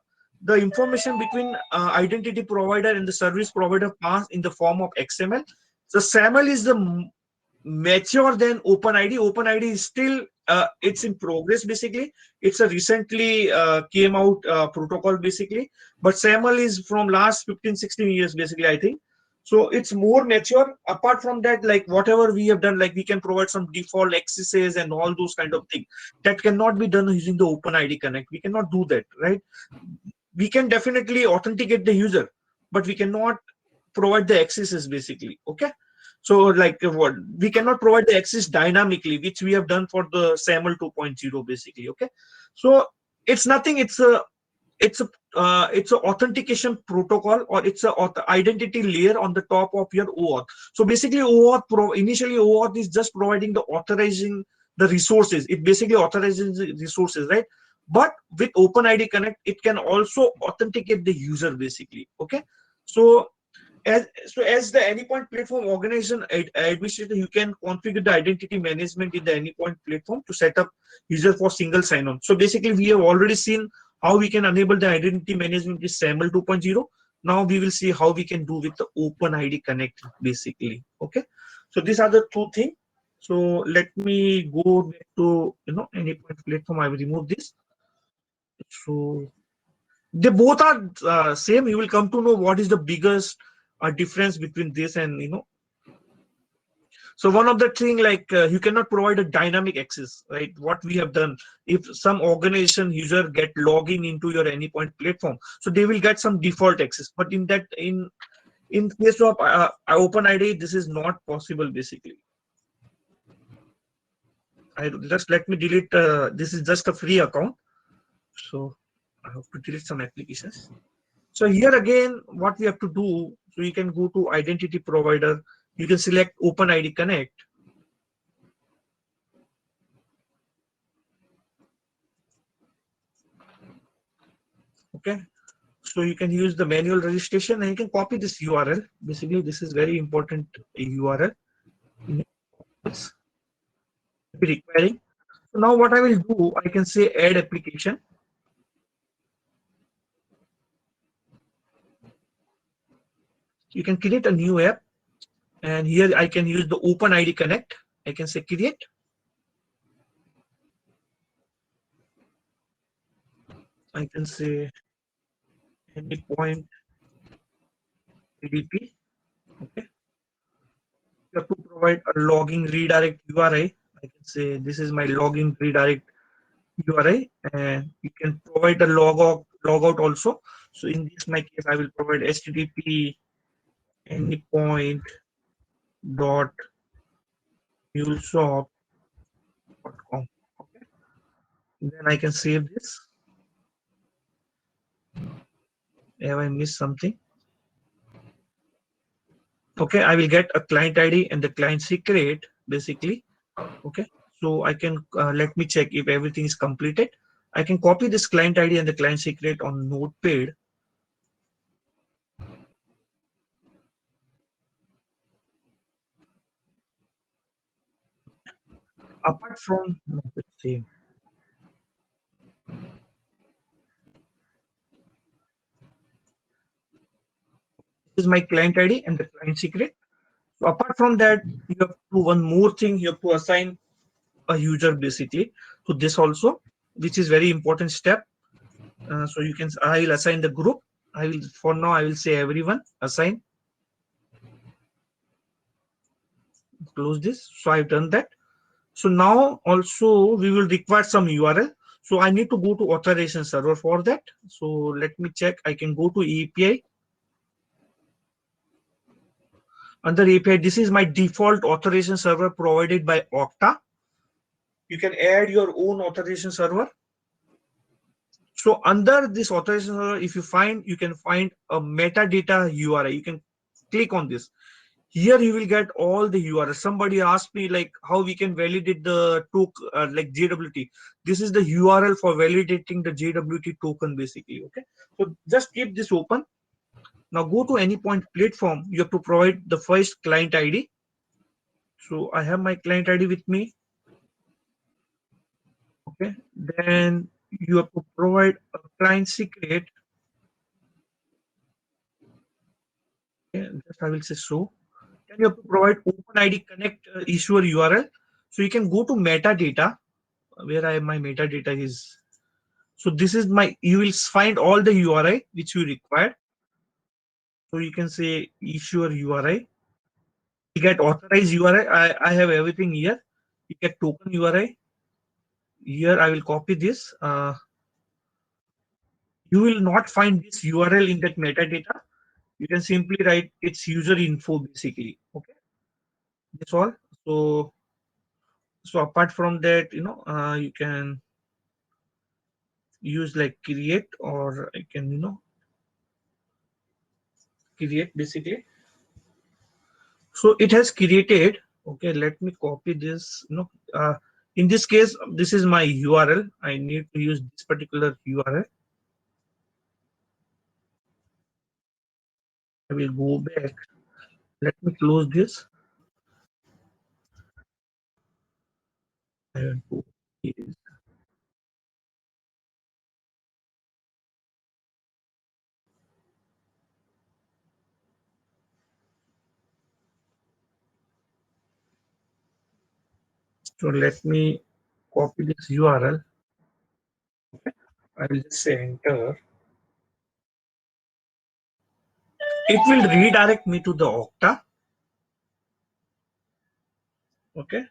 information between identity provider and the service provider pass in the form of XML. So SAML is the mature than OpenID. OpenID is still it's in progress. Basically, it's a recently came out protocol basically, but SAML is from last 15-16 years basically, I think. So it's more mature. Apart from that, like whatever we have done, like we can provide some default accesses and all those kind of things that cannot be done using the OpenID Connect. We cannot do that, right? We can definitely authenticate the user, but we cannot provide the accesses basically. Okay. So like what we cannot provide the access dynamically, which we have done for the SAML 2.0 basically. Okay. So it's nothing. It's a authentication protocol, or it's a identity layer on the top of your OAuth. So basically initially OAuth is just providing the authorizing the resources. It basically authorizes the resources, right? But with OpenID Connect, it can also authenticate the user basically. Okay. So as the Anypoint platform organization administrator, you can configure the identity management in the Anypoint platform to set up user for single sign-on. So basically, we have already seen how we can enable the identity management with SAML 2.0. Now we will see how we can do with the OpenID Connect basically. Okay. So these are the two things. So let me go back to Anypoint platform. I will remove this. So they both are same. You will come to know what is the biggest difference between this and so one of the thing, like you cannot provide a dynamic access, right? What we have done, if some organization user get logging into your Anypoint platform, so they will get some default access, but in case of OpenID, this is not possible basically. I just let me delete this is just a free account, so I have to delete some applications. So here again, what we have to do, so you can go to identity provider, you can select OpenID Connect. Okay, so you can use the manual registration and you can copy this URL. Basically, this is very important URL. It's requiring. So now what I will do, I can say add application. You can create a new app, and here I can use the OpenID Connect. I can say create. I can say Anypoint ADP. Okay. You have to provide a login redirect URI. I can say this is my login redirect URI, and you can provide a logout also. So in this my case, I will provide http anypoint dot mulesoft.com. Okay. Then I can save this. Have I missed something? Okay, I will get a client ID and the client secret basically. Okay, so I can let me check if everything is completed. I can copy this client ID and the client secret on Notepad. Apart from let's see. is my client ID and the client secret. So apart from that, you have to one more thing. You have to assign a user basically to this also, which is very important step. So you can, I will assign the group. I will, for now I will say everyone assign. Close this. So I've done that. So now also we will require some URL. So I need to go to authorization server for that. So let me check. I can go to API. Under API, this is my default authorization server provided by Okta. You can add your own authorization server. So under this authorization server, if you find, you can find a metadata URI. You can click on this. Here you will get all the URL. Somebody asked me like how we can validate the token, like JWT. This is the URL for validating the JWT token basically. Okay. So just keep this open. Now go to Anypoint platform. You have to provide the first client ID. So I have my client ID with me. Okay. Then you have to provide a client secret. Okay. Just I will say so. Then you have to provide OpenID connect issuer URL. So you can go to metadata. Where I my metadata is. So this is my, you will find all the URI which you require. So you can say issuer URI. You get authorized URI. I have everything here. You get token URI. Here I will copy this. You will not find this URL in that metadata. You can simply write its user info basically. Okay. That's all. So apart from that, you can use like create, or I can, create basically. So it has created. Okay, let me copy this. In this case, this is my URL. I need to use this particular URL. I will go back. Let me close this. I will go here. So let me copy this URL. I will just say enter. It will redirect me to the Okta. Okay.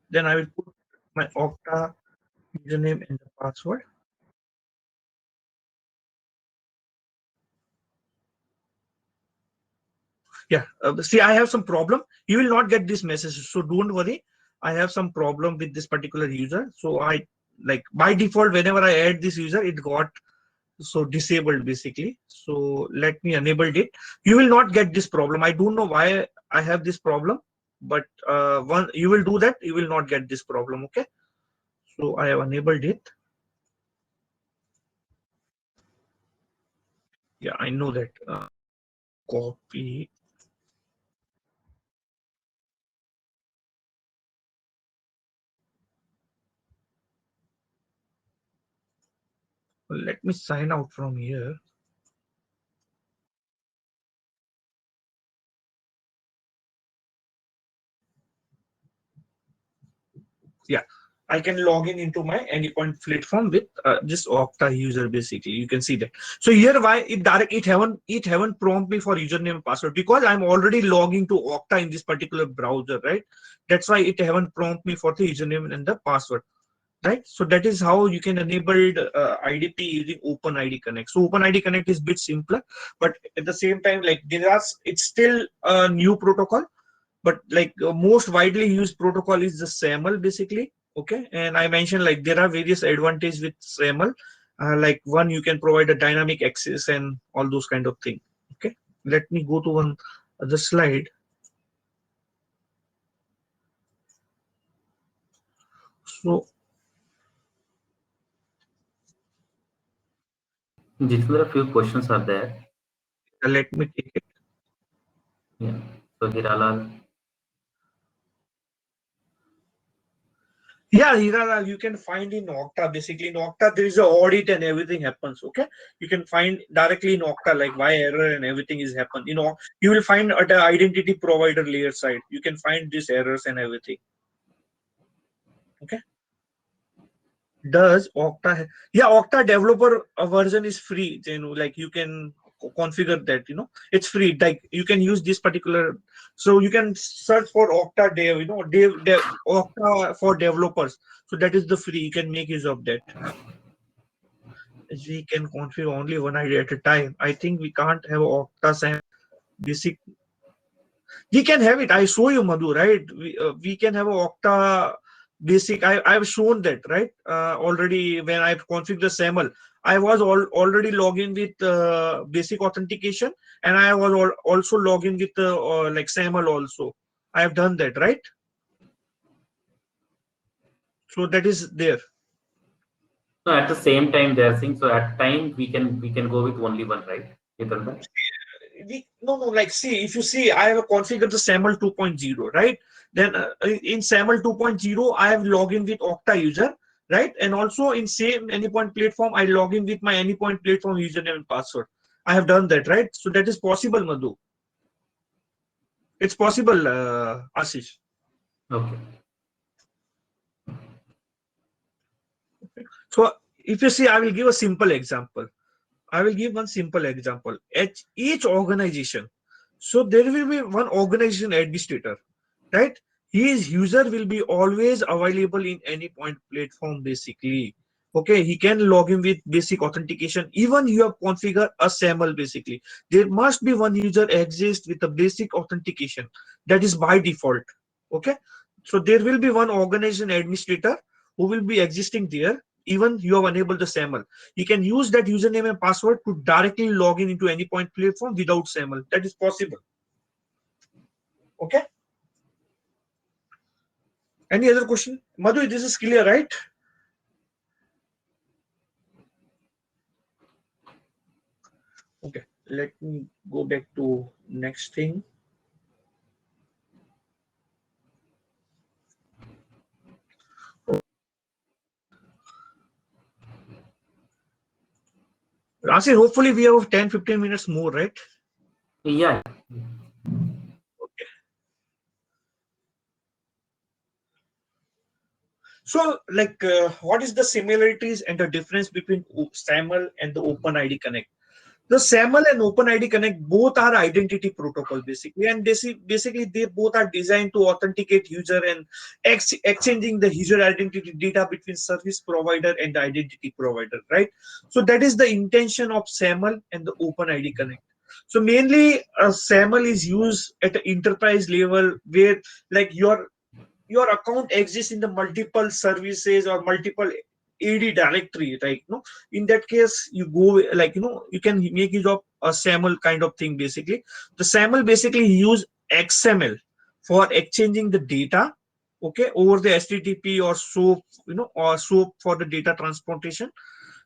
Then I will put my Okta username and the password. Yeah, see, I have some problem. You will not get this message, so don't worry. I have some problem with this particular user. So I, like, by default, whenever I add this user, it got so disabled basically. So let me enable it. You will not get this problem. I don't know why I have this problem, but one, you will do that, you will not get this problem. Okay. So I have enabled it. Yeah, I know that. Copy. Let me sign out from here. Yeah, I can log in into my Anypoint platform with this Okta user basically. You can see that. So here, why it haven't prompt me for username and password, because I'm already logging to Okta in this particular browser, right? That's why it haven't prompt me for the username and the password, right? So that is how you can enable IDP using OpenID Connect. So OpenID Connect is a bit simpler, but at the same time, like it's still a new protocol, but like most widely used protocol is the SAML basically. Okay, and I mentioned like there are various advantages with SAML. Like one, you can provide a dynamic access and all those kind of thing. Okay, let me go to one other slide. So Jitendra, a few questions are there. let me take it. Yeah. So Hiralal. Yeah, Hira, you can find in Okta. Basically, in Okta, there is a audit and everything happens. Okay, you can find directly in Okta like why error and everything is happen. You know, you will find at the identity provider layer side. You can find these errors and everything. Okay. Does Okta? Yeah, Okta developer version is free. You know, like you can configure that. You know, it's free. Like you can use this particular. So you can search for Okta Dev. You know, Dev Okta for developers. So that is the free. You can make use of that. We can configure only one ID at a time. I think we can't have Okta SAML basic. We can have it. I show you, Madhu, right? We can have a Okta basic. I've shown that, right? Already when I've configured the SAML, I was already logging with basic authentication, and I was also logging with like SAML also. I have done that, right? So that is there. So at the same time, they are saying so at time we can go with only one, right? Hitendra? No, like see, if you see, I have configured the SAML 2.0, right? Then in SAML 2.0, I have logged in with Okta user, right? And also in same Anypoint platform, I log in with my Anypoint platform username and password. I have done that, right? So that is possible, Madhu. It's possible, Ashish. Okay. So if you see, I will give a simple example. I will give one simple example. At each organization, so there will be one organization administrator, right? His user will be always available in Anypoint platform basically. Okay, he can log in with basic authentication. Even you have configured a SAML basically. There must be one user exist with a basic authentication. That is by default. Okay, so there will be one organization administrator who will be existing there. Even you have enabled the SAML. You can use that username and password to directly log in into Anypoint platform without SAML. That is possible. Okay. Any other question? Madhu, this is clear, right? Okay, let me go back to next thing. Asir, hopefully we have 10-15 minutes more, right? Yeah. Okay. So, like, what is the similarities and the difference between SAML and the OpenID Connect? The SAML and OpenID Connect both are identity protocol basically, and basically they both are designed to authenticate user and exchanging the user identity data between service provider and the identity provider, right? So that is the intention of SAML and the OpenID Connect. So mainly, SAML is used at the enterprise level where like your account exists in the multiple services or multiple AD directory, right? No, in that case, you go like you can make use of a SAML kind of thing. Basically, the SAML basically use XML for exchanging the data, okay, over the HTTP or SOAP, or SOAP for the data transportation.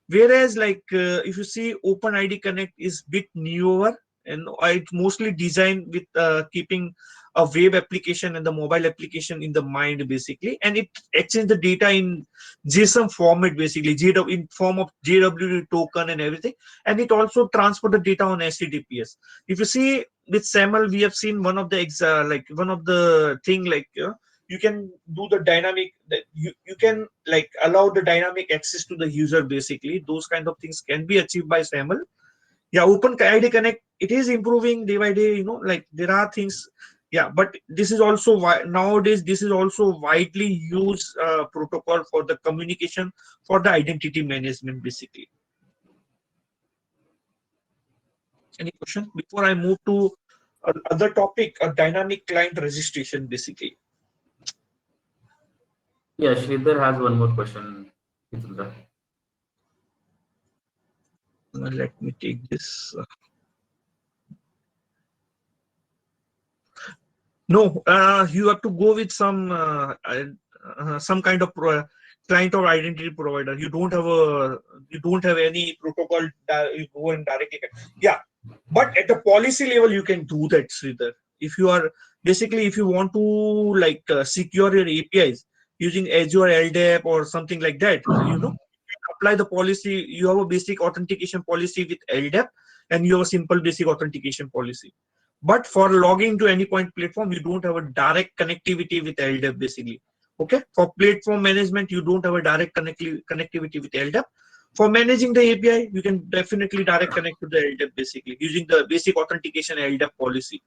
Whereas, like if you see, OpenID Connect is bit newer and it's mostly designed with keeping a web application and the mobile application in the mind basically, and it exchange the data in JSON format basically, in form of JWT token and everything, and it also transfer the data on HTTPS. If you see with SAML, we have seen one of the like one of the thing like you can do the dynamic that you can like allow the dynamic access to the user basically. Those kind of things can be achieved by SAML. Yeah, OpenID Connect, it is improving day by day, like there are things. Yeah, but this is also why nowadays this is also widely used protocol for the communication for the identity management basically. Any question before I move to other topic, a dynamic client registration basically? Yeah, Sridhar has one more question. Hitendra. Let me take this. No, you have to go with some kind of client or identity provider. You don't have any protocol that you go and directly. Yeah, but at the policy level, you can do that, Sridhar. If you are basically if you want to like secure your APIs, using Azure LDAP or something like that, apply the policy. You have a basic authentication policy with LDAP, and you have a simple basic authentication policy. But for logging to Anypoint platform, you don't have a direct connectivity with LDAP basically. Okay, for platform management, you don't have a direct connectivity with LDAP. For managing the API, you can definitely direct connect to the LDAP basically using the basic authentication LDAP policy.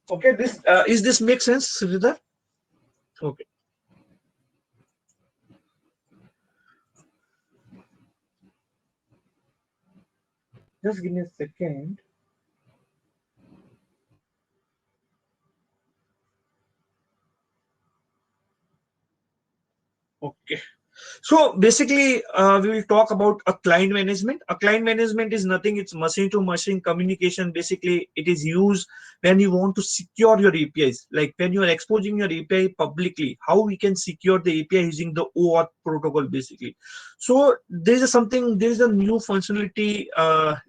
Okay, this is this make sense, Sridhar? Okay. Just give me a second. Okay. So basically, we will talk about a client management. A client management is nothing. It's machine to machine communication. Basically, it is used when you want to secure your APIs. Like when you are exposing your API publicly, how we can secure the API using the OAuth protocol basically. So there is a new functionality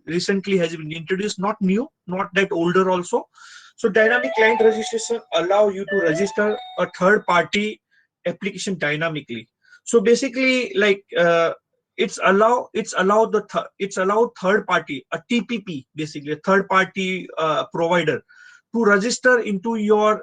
recently has been introduced. Not new, not that older also. So dynamic client registration allow you to register a third party application dynamically. So basically, like it's allowed third party, a TPP, basically a third party provider, to register into your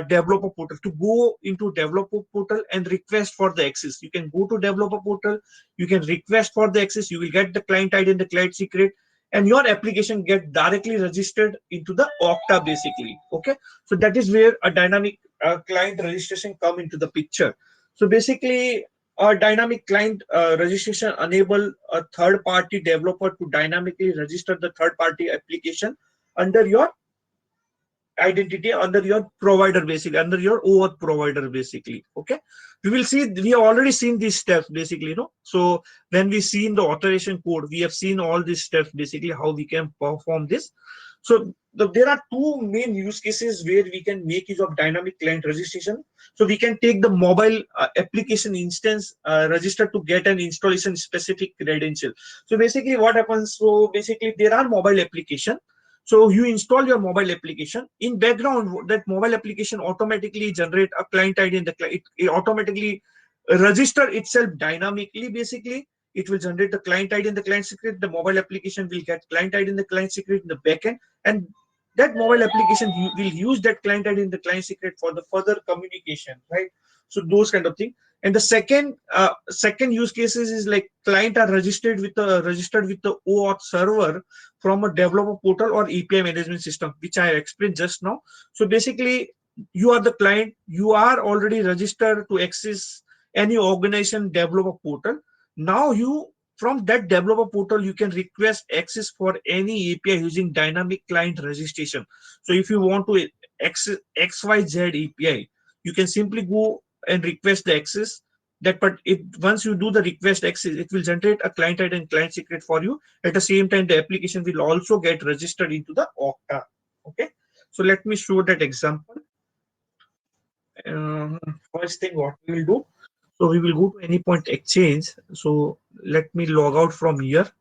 developer portal, to go into developer portal and request for the access. You can go to developer portal, you can request for the access, you will get the client ID and the client secret, and your application get directly registered into the Okta basically. Okay, so that is where a dynamic client registration come into the picture. So basically, a dynamic client registration enable a third-party developer to dynamically register the third-party application under your identity, under your provider basically, under your OAuth provider basically. Okay, we have already seen these steps basically, so when we see in the authorization code, we have seen all these steps basically how we can perform this. So there are two main use cases where we can make use of dynamic client registration. So we can take the mobile application instance register to get an installation specific credential. So basically what happens, so basically there are mobile application. So you install your mobile application. In background, that mobile application automatically generate a client ID, and it automatically register itself dynamically. Basically, it will generate the client ID and the client secret. The mobile application will get client ID and the client secret in the backend, and that mobile application will use that client ID and the client secret for the further communication, right? So those kind of thing. And the second use cases is like client are registered with the OAuth server from a developer portal or API management system, which I explained just now. So basically, you are the client, you are already registered to access any organization developer portal. Now you, from that developer portal, you can request access for any API using dynamic client registration. So if you want to access XYZ API, you can simply go and request the access. But if once you do the request access, it will generate a client ID and client secret for you. At the same time, the application will also get registered into the Okta. Okay, so let me show that example. First thing what we will do, so we will go to Anypoint Exchange. So let me log out from here.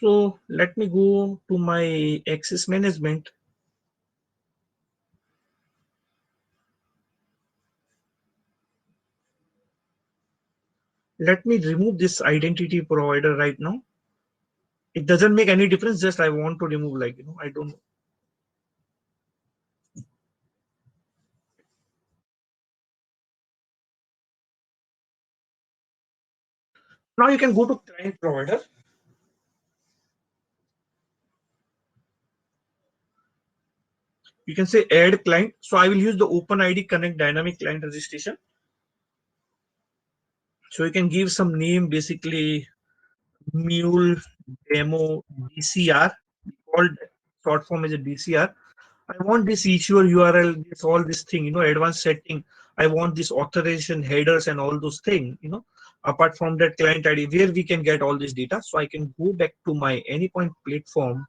So let me go to my access management. Let me remove this identity provider right now. It doesn't make any difference, just I want to remove, like, I don't know. Now you can go to client provider. You can say add client. So I will use the OpenID connect dynamic client registration. So you can give some name, basically mule demo DCR, called short form as a DCR. I want this issuer URL, this all this thing, advanced setting. I want this authorization headers and all those things, apart from that client ID, where we can get all this data. So I can go back to my Anypoint platform.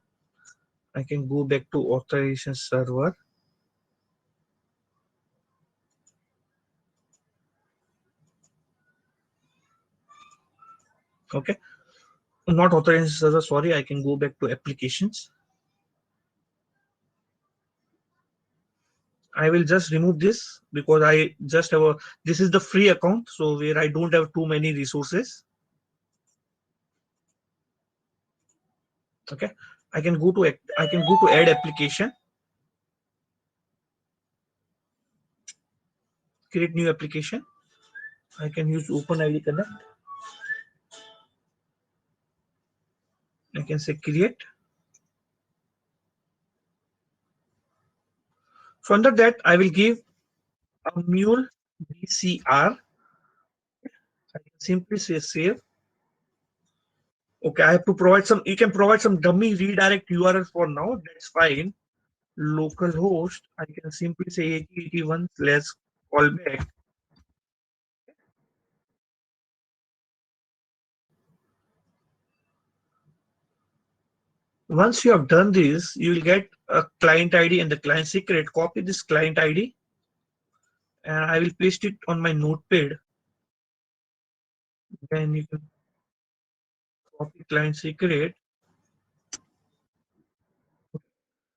I can go back to authorization server. Okay, not authorization server, sorry. I can go back to applications. I will just remove this because I just have a, this is the free account, so where I don't have too many resources. Okay, I can go to add application, create new application. I can use OpenID Connect. I can say create. So under that, I will give a mule BCR. I can simply say save. Okay, I have to provide some, you can provide some dummy redirect URL for now, that's fine. Localhost, I can simply say 8081 / callback. Once you have done this, you will get a client ID and the client secret. Copy this client ID and I will paste it on my notepad. Then you can copy client secret.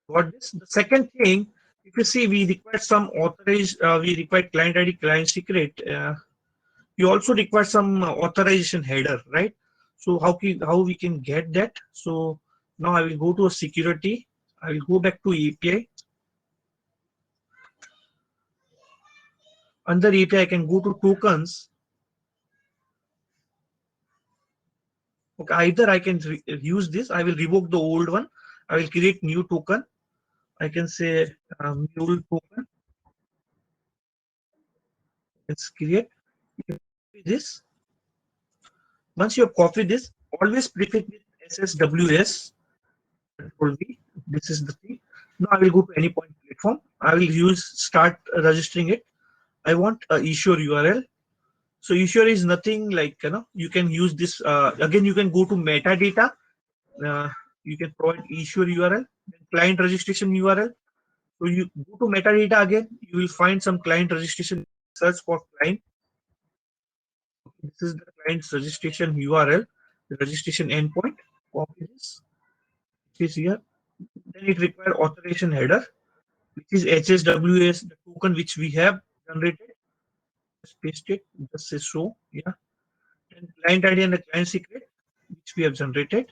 What this? The second thing, if you see, we require some authorized, we require client ID, client secret. You also require some authorization header, right? So how we can get that? So now I will go to a security. I will go back to API. Under API, I can go to tokens. Okay, either I can use this. I will revoke the old one. I will create new token. I can say mule token. Let's create this. Once you have copied this, always prefix with SSWS. Control V. This is the thing. Now I will go to Anypoint platform. I will use start registering it. I want a issuer URL. So issuer is nothing like, you can use this again. You can go to metadata. Uh, you can provide issuer URL, client registration URL. So you go to metadata again. You will find some client registration. Search for client. This is the client's registration URL, the registration endpoint. Copy this. It is here. Then it requires authorization header, which is HSWS, the token which we have generated. Just paste it. Just say show. Yeah. And client ID and the client secret, which we have generated.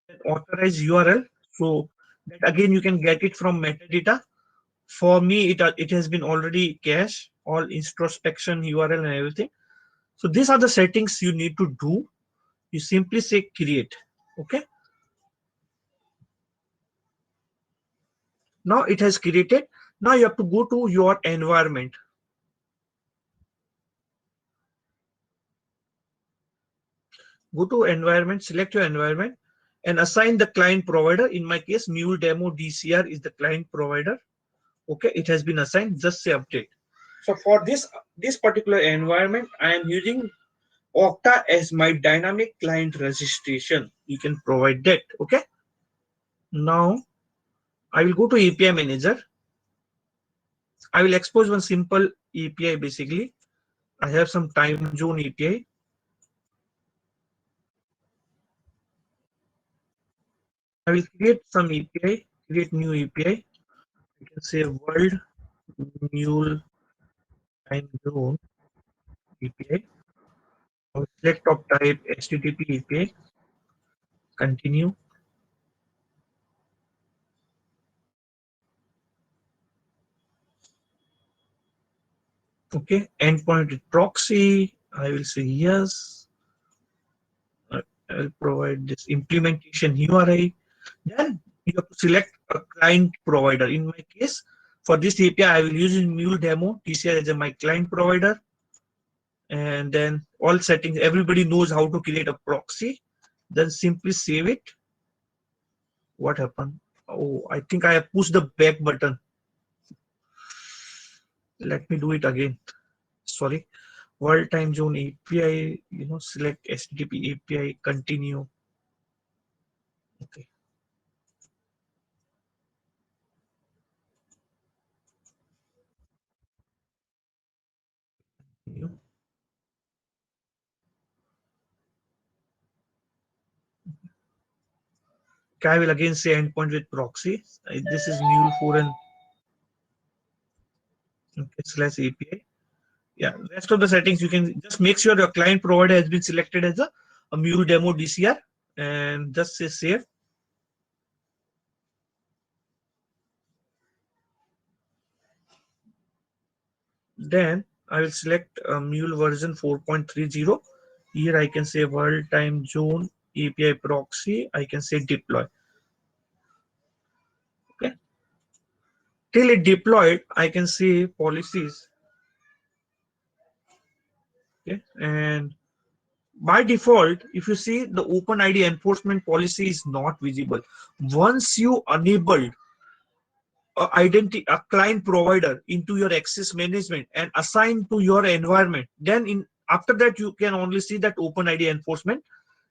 Then authorize URL. So that again you can get it from metadata. For me, it has been already cached, all introspection URL and everything. So these are the settings you need to do. You simply say create. Okay. Now it has created. Now you have to go to your environment. Go to environment, select your environment and assign the client provider. In my case, Mule Demo DCR is the client provider. Okay, it has been assigned. Just say update. So for this particular environment, I am using Okta as my dynamic client registration. You can provide that. Okay. Now I will go to API manager. I will expose one simple API basically. I have some time zone API. I will create some API, create new API. You can say world mule time zone API. I will select of type HTTP API. Continue. Okay, endpoint with proxy. I will say yes. I will provide this implementation URI. Then you have to select a client provider. In my case, for this API, I will use Mule Demo TCR as my client provider. And then all settings, everybody knows how to create a proxy. Then simply save it. What happened? Oh, I think I have pushed the back button. Let me do it again. Sorry. World time zone API, select HTTP API, continue. Okay. Continue. Okay, I will again say endpoint with proxy. This is mule 4 and okay, slash API. Yeah, rest of the settings you can just make sure your client provider has been selected as a mule demo DCR and just say save. Then I will select mule version 4.30. Here I can say world time zone API proxy. I can say deploy. Okay. Till it deployed, I can say policies. Okay. And by default, if you see the OpenID enforcement policy is not visible. Once you enable a client provider into your access management and assign to your environment, then after that you can only see that OpenID enforcement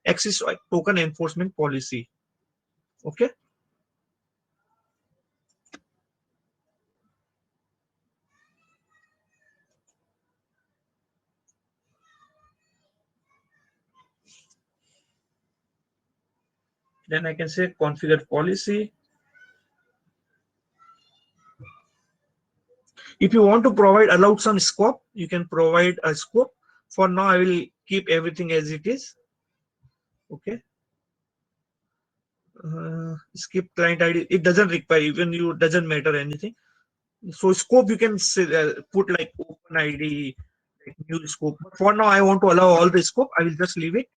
access token enforcement policy. Okay. Then I can say configure policy. If you want to provide allowed some scope, you can provide a scope. For now, I will keep everything as it is. Okay. Skip client ID. It doesn't require, even you doesn't matter anything. So scope you can say, put like OpenID, like new scope. But for now, I want to allow all the scope. I will just leave it.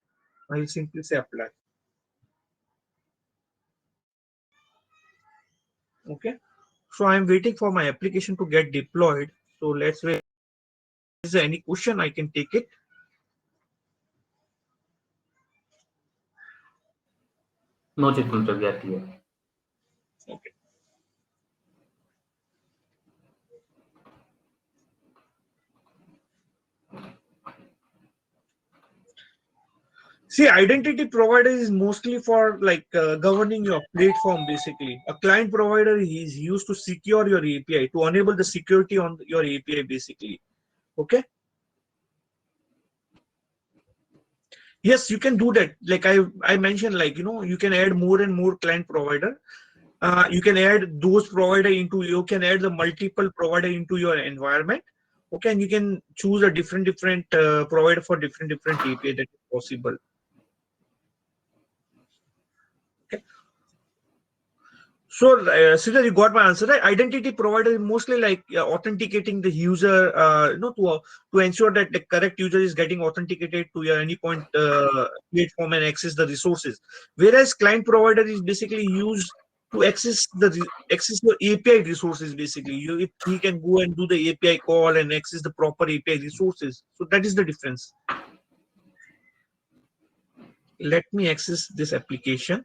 I will simply say apply. Okay. So I'm waiting for my application to get deployed. So let's wait. Is there any question? I can take it. No, Jitendra, we are clear. Okay. See, identity provider is mostly for like governing your platform. Basically, a client provider is used to secure your API, to enable the security on your API. Basically, okay. Yes, you can do that. Like I mentioned, like you can add more and more client provider. You can add those provider into. You can add the multiple provider into your environment. Okay, and you can choose a different provider for different API that is possible. Okay. So, Sridhar, you got my answer, right? Identity provider is mostly like authenticating the user, to ensure that the correct user is getting authenticated to your Anypoint platform and access the resources. Whereas client provider is basically used to access your API resources. Basically, he can go and do the API call and access the proper API resources. So that is the difference. Let me access this application.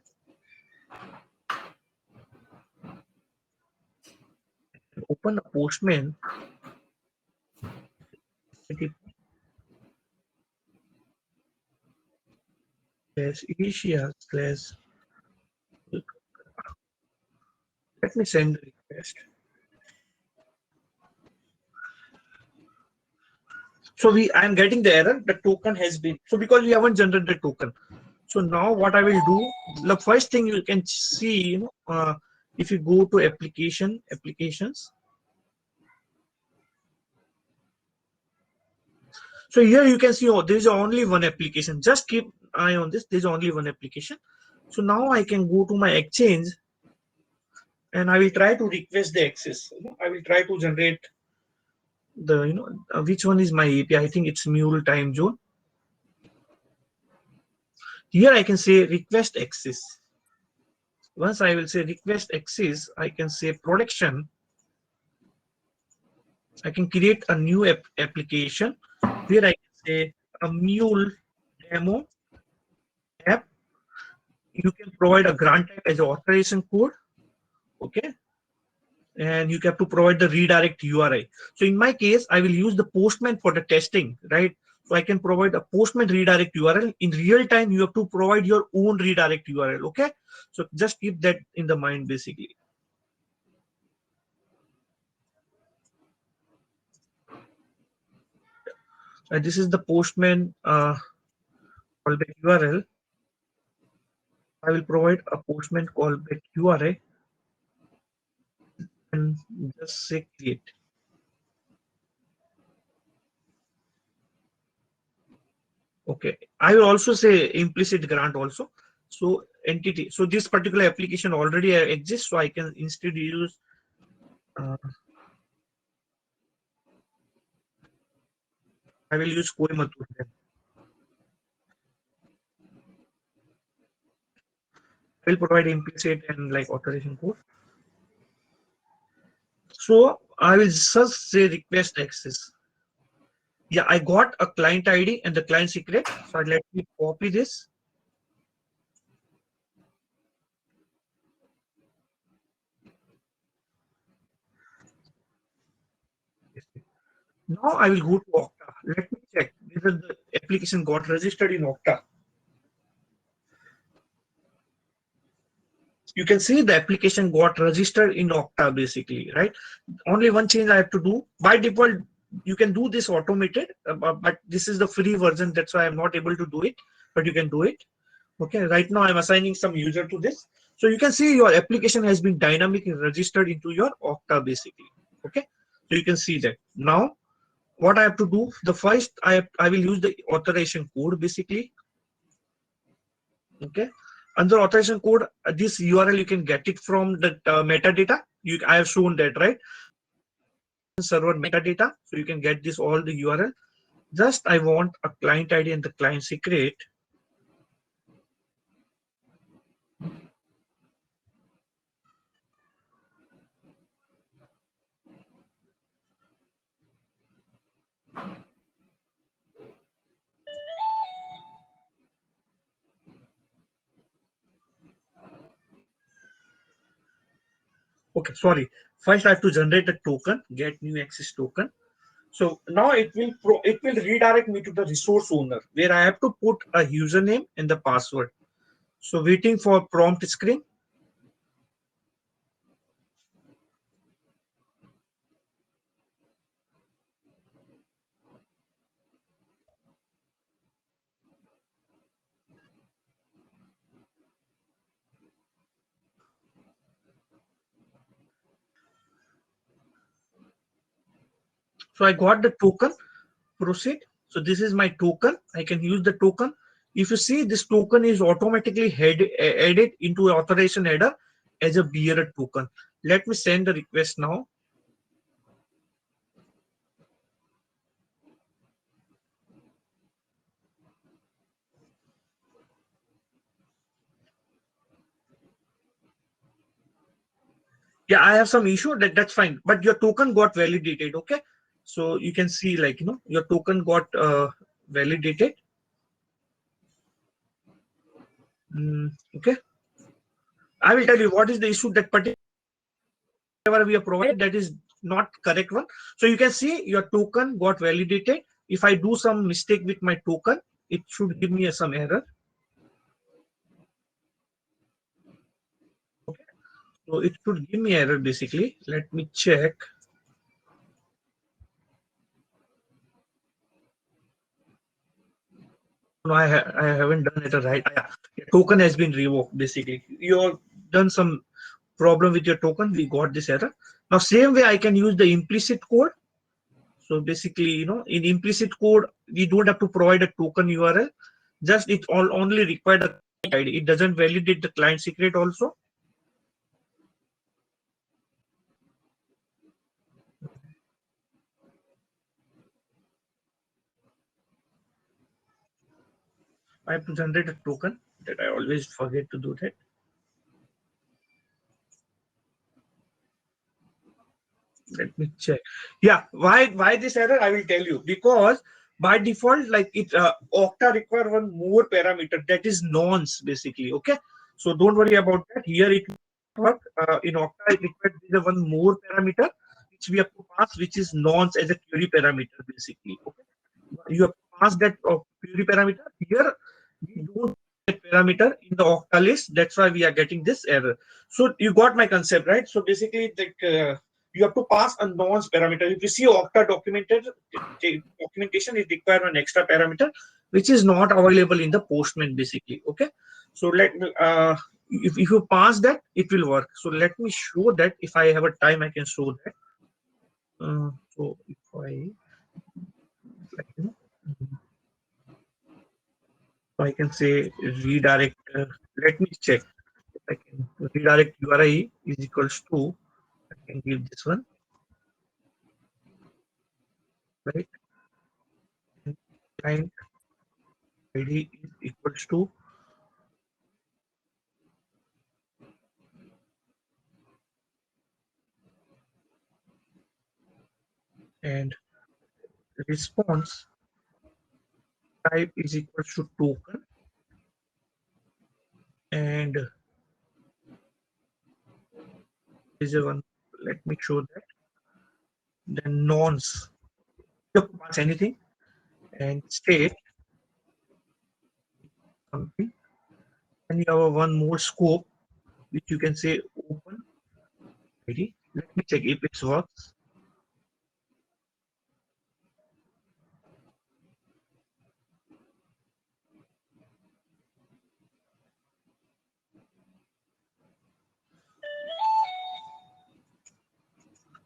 Open a Postman. Asia slash. Let me send the request. So I'm getting the error. The token has been, so because we haven't generated the token. So now what I will do, the first thing you can see, if you go to applications. So here you can see, there is only one application. Just keep eye on this. There is only one application. So now I can go to my exchange and I will try to request the access. I will try to generate the, which one is my API. I think it's Mule time zone. Here I can say request access. Once I will say request access, I can say production. I can create a new application where I can say a mule demo app. You can provide a grant type as an authorization code. Okay, and you have to provide the redirect URI. So in my case, I will use the Postman for the testing, right? So I can provide a Postman redirect URL. In real time, you have to provide your own redirect URL. Okay, so just keep that in the mind, basically. This is the Postman callback URL. I will provide a Postman callback URI and just say create. Okay, I will also say implicit grant also. So entity. So this particular application already exists, so I can instead use. Uh, I will use Coimbatore then. I will provide implicit and like authorization code. So I will just say request access. Yeah, I got a client ID and the client secret. So let me copy this. Now I will go to Okta. Let me check whether the application got registered in Okta. You can see the application got registered in Okta basically, right? Only one change I have to do. By default, you can do this automated, but this is the free version. That's why I'm not able to do it, but you can do it. Okay, right now I'm assigning some user to this. So you can see your application has been dynamically registered into your Okta basically. Okay, so you can see that. Now, what I have to do, the first I will use the authorization code basically. Okay, under authorization code, this URL you can get it from the metadata. I have shown that, right? Server metadata, so you can get this all the URL. Just I want a client ID and the client secret. Okay, sorry. First I have to generate a token, get new access token. So now it will redirect me to the resource owner where I have to put a username and the password. So waiting for prompt screen. So I got the token, proceed. So this is my token. I can use the token. If you see, this token is automatically added into authorization header as a bearer token. Let me send the request now. Yeah, I have some issue that's fine, but your token got validated. Okay, so you can see like your token got validated. Okay, I will tell you what is the issue that particular we are provided that is not correct one. So you can see your token got validated. If I do some mistake with my token, it should give me some error. Okay, so it should give me error basically. Let me check. No, I haven't done it right. Yeah, your token has been revoked basically. You have done some problem with your token. We got this error. Now same way I can use the implicit code. So basically, in implicit code, we don't have to provide a token URL. Just it all only required a client ID. It doesn't validate the client secret also. I have to generate a token that I always forget to do that. Let me check. Yeah, why this error? I will tell you. Because by default, like Okta require one more parameter that is nonce basically. Okay, so don't worry about that. Here it work. In Okta, it requires there one more parameter which we have to pass, which is nonce as a query parameter basically. Okay, you have to pass that query parameter. Here we don't get parameter in the Okta list. That's why we are getting this error. So you got my concept, right? So basically, you have to pass a nonce parameter. If you see Okta documentation, it requires an extra parameter which is not available in the Postman basically. Okay, so let me if you pass that, it will work. So let me show that. If I have a time, I can show that. So if I like, so I can say redirect. Let me check. If I can redirect URI is equals to. I can give this one, right? Client ID is equals to, and response type is equals to token, and is a one. Let me show that. Then nonce. You have to pass anything, and state something, and you have one more scope which you can say open ID. Let me check if it works.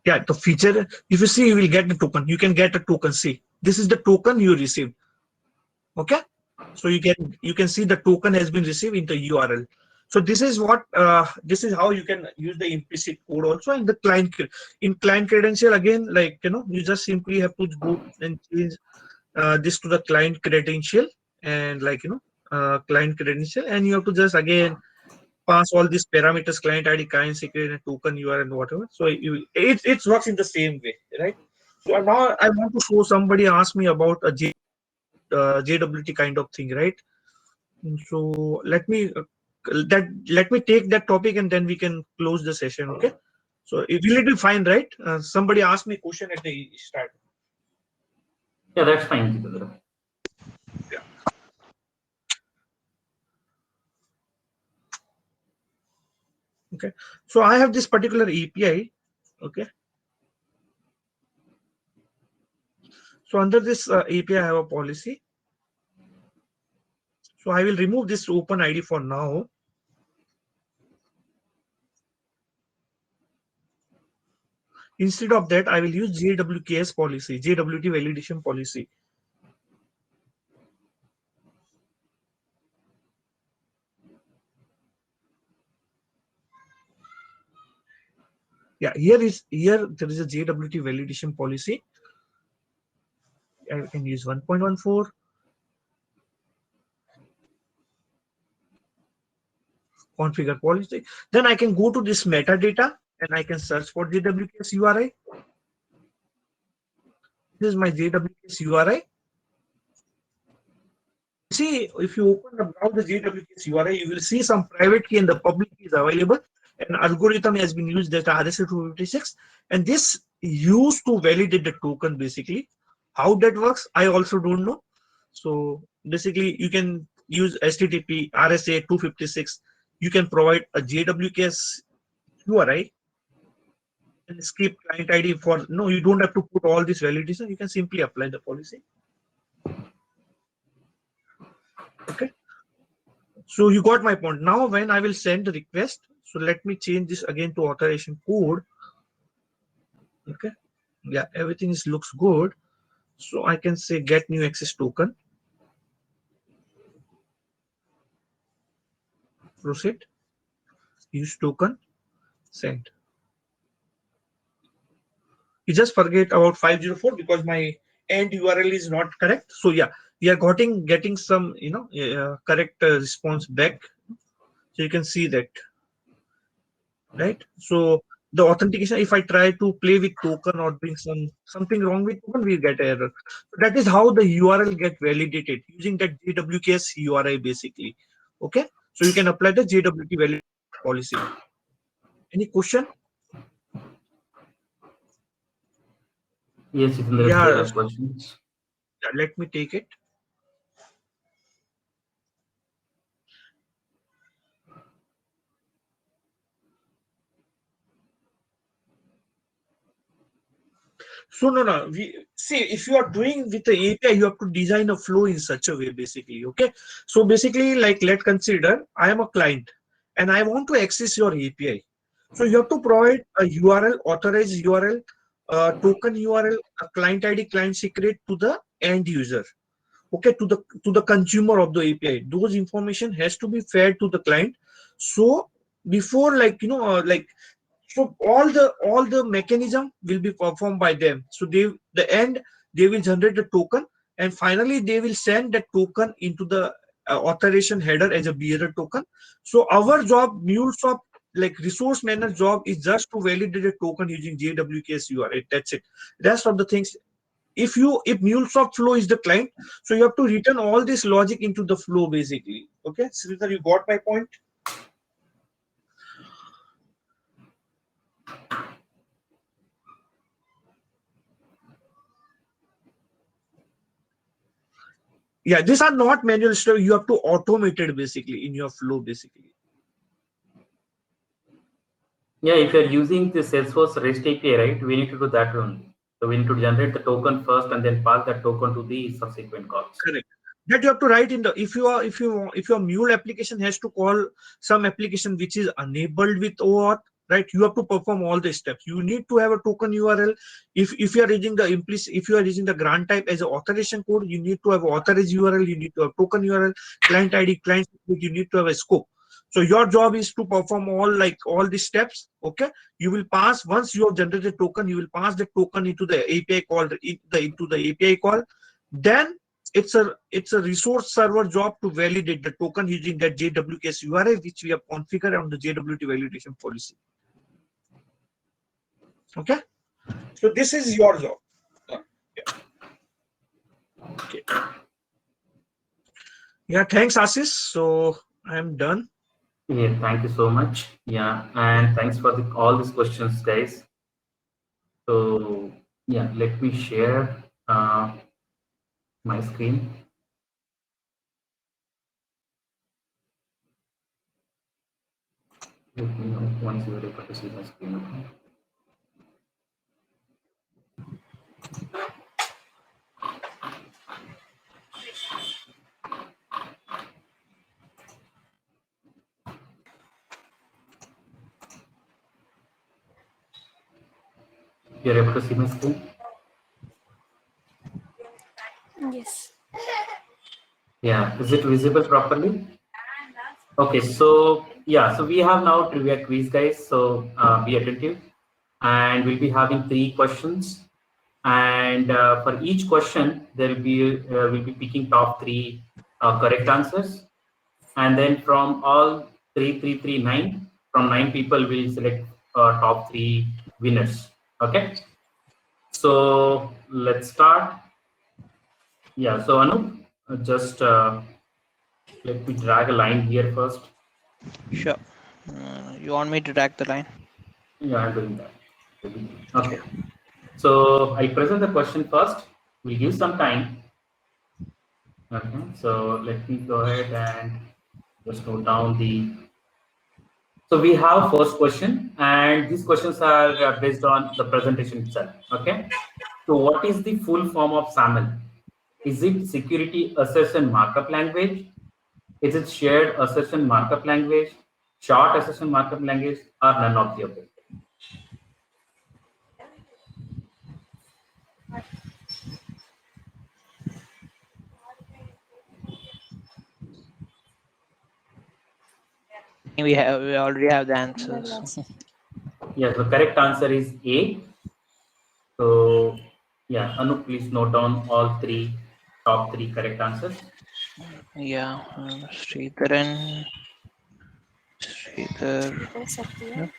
Yeah, the feature, if you see, you will get the token. You can get a token. See, this is the token you received. Okay, so you can see the token has been received in the URL. So this is what this is how you can use the implicit code also in the in client credential. Again, like you just simply have to go and change this to the client credential, and client credential, and you have to just again pass all these parameters: client ID, client secret, and token URL, and whatever. So it works in the same way, right? So now I want to show, somebody asked me about a JWT kind of thing, right? So let me take that topic, and then we can close the session. Okay. So it will be fine, right? Somebody asked me a question at the start. Yeah, that's fine, Jitendra. Yeah. Okay. So I have this particular API. Okay. So under this API, I have a policy. So I will remove this OpenID for now. Instead of that, I will use JWKS policy, JWT validation policy. Yeah, here there is a JWT validation policy. I can use 1.14. Configure policy. Then I can go to this metadata and I can search for JWKS URI. This is my JWKS URI. See, if you open up now the JWKS URI, you will see some private key and the public key is available. An algorithm has been used, that RSA256, and this used to validate the token basically. How that works, I also don't know. So basically, you can use HTTP RSA256. You can provide a JWKS URI and skip client ID for no. You don't have to put all this validation. You can simply apply the policy. Okay. So you got my point. Now when I will send the request, so let me change this again to authorization code. Okay. Yeah, everything looks good. So I can say get new access token. Proceed. Use token. Send. You just forget about 504 because my end URL is not correct. So yeah, we are getting some correct response back. So you can see that, right? So the authentication, if I try to play with token or doing something wrong with token, we get error. That is how the URL get validated using that JWKS URI basically. Okay, so you can apply the JWT validation policy. Any question? Yes, Jitendra, there Yeah, are questions. let me take it. So no, we see if you are doing with the API, you have to design a flow in such a way, basically. Okay. So basically, like let's consider I am a client and I want to access your API. So you have to provide a URL, authorized URL, token URL, a client ID, client secret to the end user. Okay, to the consumer of the API. Those information has to be fed to the client. So before, like like, so all the mechanism will be performed by them. So the end, they will generate the token, and finally they will send that token into the authorization header as a bearer token. So our job, Mulesoft, like resource manager job, is just to validate a token using JWKS URL. That's it. Rest of the things, if MuleSoft flow is the client, so you have to return all this logic into the flow, basically. Okay, Sridhar, you got my point? Yeah, these are not manual stuff. You have to automate it basically in your flow, basically. Yeah, if you're using the Salesforce REST API, right, we need to do that only. So we need to generate the token first and then pass that token to the subsequent calls. Correct. That you have to write in the, if your Mule application has to call some application which is enabled with OAuth, right? You have to perform all the steps. You need to have a token URL. If you are using the implicit, if you are using the grant type as an authorization code, you need to have authorized URL. You need to have token URL, client ID, client. You need to have a scope. So your job is to perform all these steps. Okay. You will pass, once you have generated token, you will pass the token into the API call, into the API call. Then it's a resource server job to validate the token using that JWKS URL, which we have configured on the JWT validation policy. Okay, so this is your job. Okay. Yeah, thanks, Ashish. So I'm done. Yeah, thank you so much. Yeah, and thanks for all these questions, guys. So yeah, let me share my screen. Let me know once you are able to see my screen. Okay? You're able to see my screen? Yes. Yeah, is it visible properly? Okay, so yeah, so we have now trivia quiz, guys. So be attentive, and we'll be having 3 questions. And for each question, there will be we'll be picking top 3 correct answers, and then from all 9, from 9 people, we'll select top 3 winners. Okay, so let's start. Yeah, so Anu, just let me drag a line here first. Sure. You want me to drag the line? Yeah, I'm doing that. Okay. So I'll present the question first. We'll give some time. Okay. So let me go ahead and just note down the. So we have first question, and these questions are based on the presentation itself. Okay. So what is the full form of SAML? Is it security assertion markup language? Is it shared assertion markup language, short assertion markup language, or none of the above? We already have the answers. Yes, the correct answer is A. So yeah, Anu, please note down all top three correct answers. Yeah, Sridharan, Satya.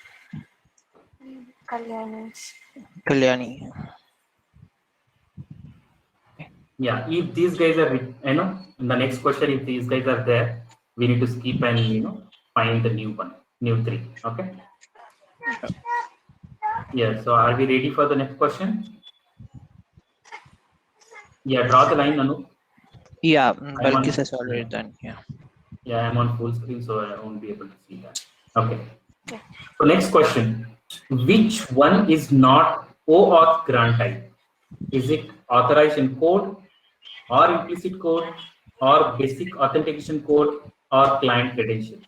Kalyani. Yeah, if these guys are, in the next question, if these guys are there, we need to skip and find the new one, new 3. Okay. Yeah. So are we ready for the next question? Yeah. Draw the line, Anu. Yeah, I'm Balkis on. has already done. Yeah. Yeah, I'm on full screen, so I won't be able to see that. Okay. Okay. So next question. Which one is not OAuth grant type? Is it authorization code or implicit code or basic authentication code or client credentials?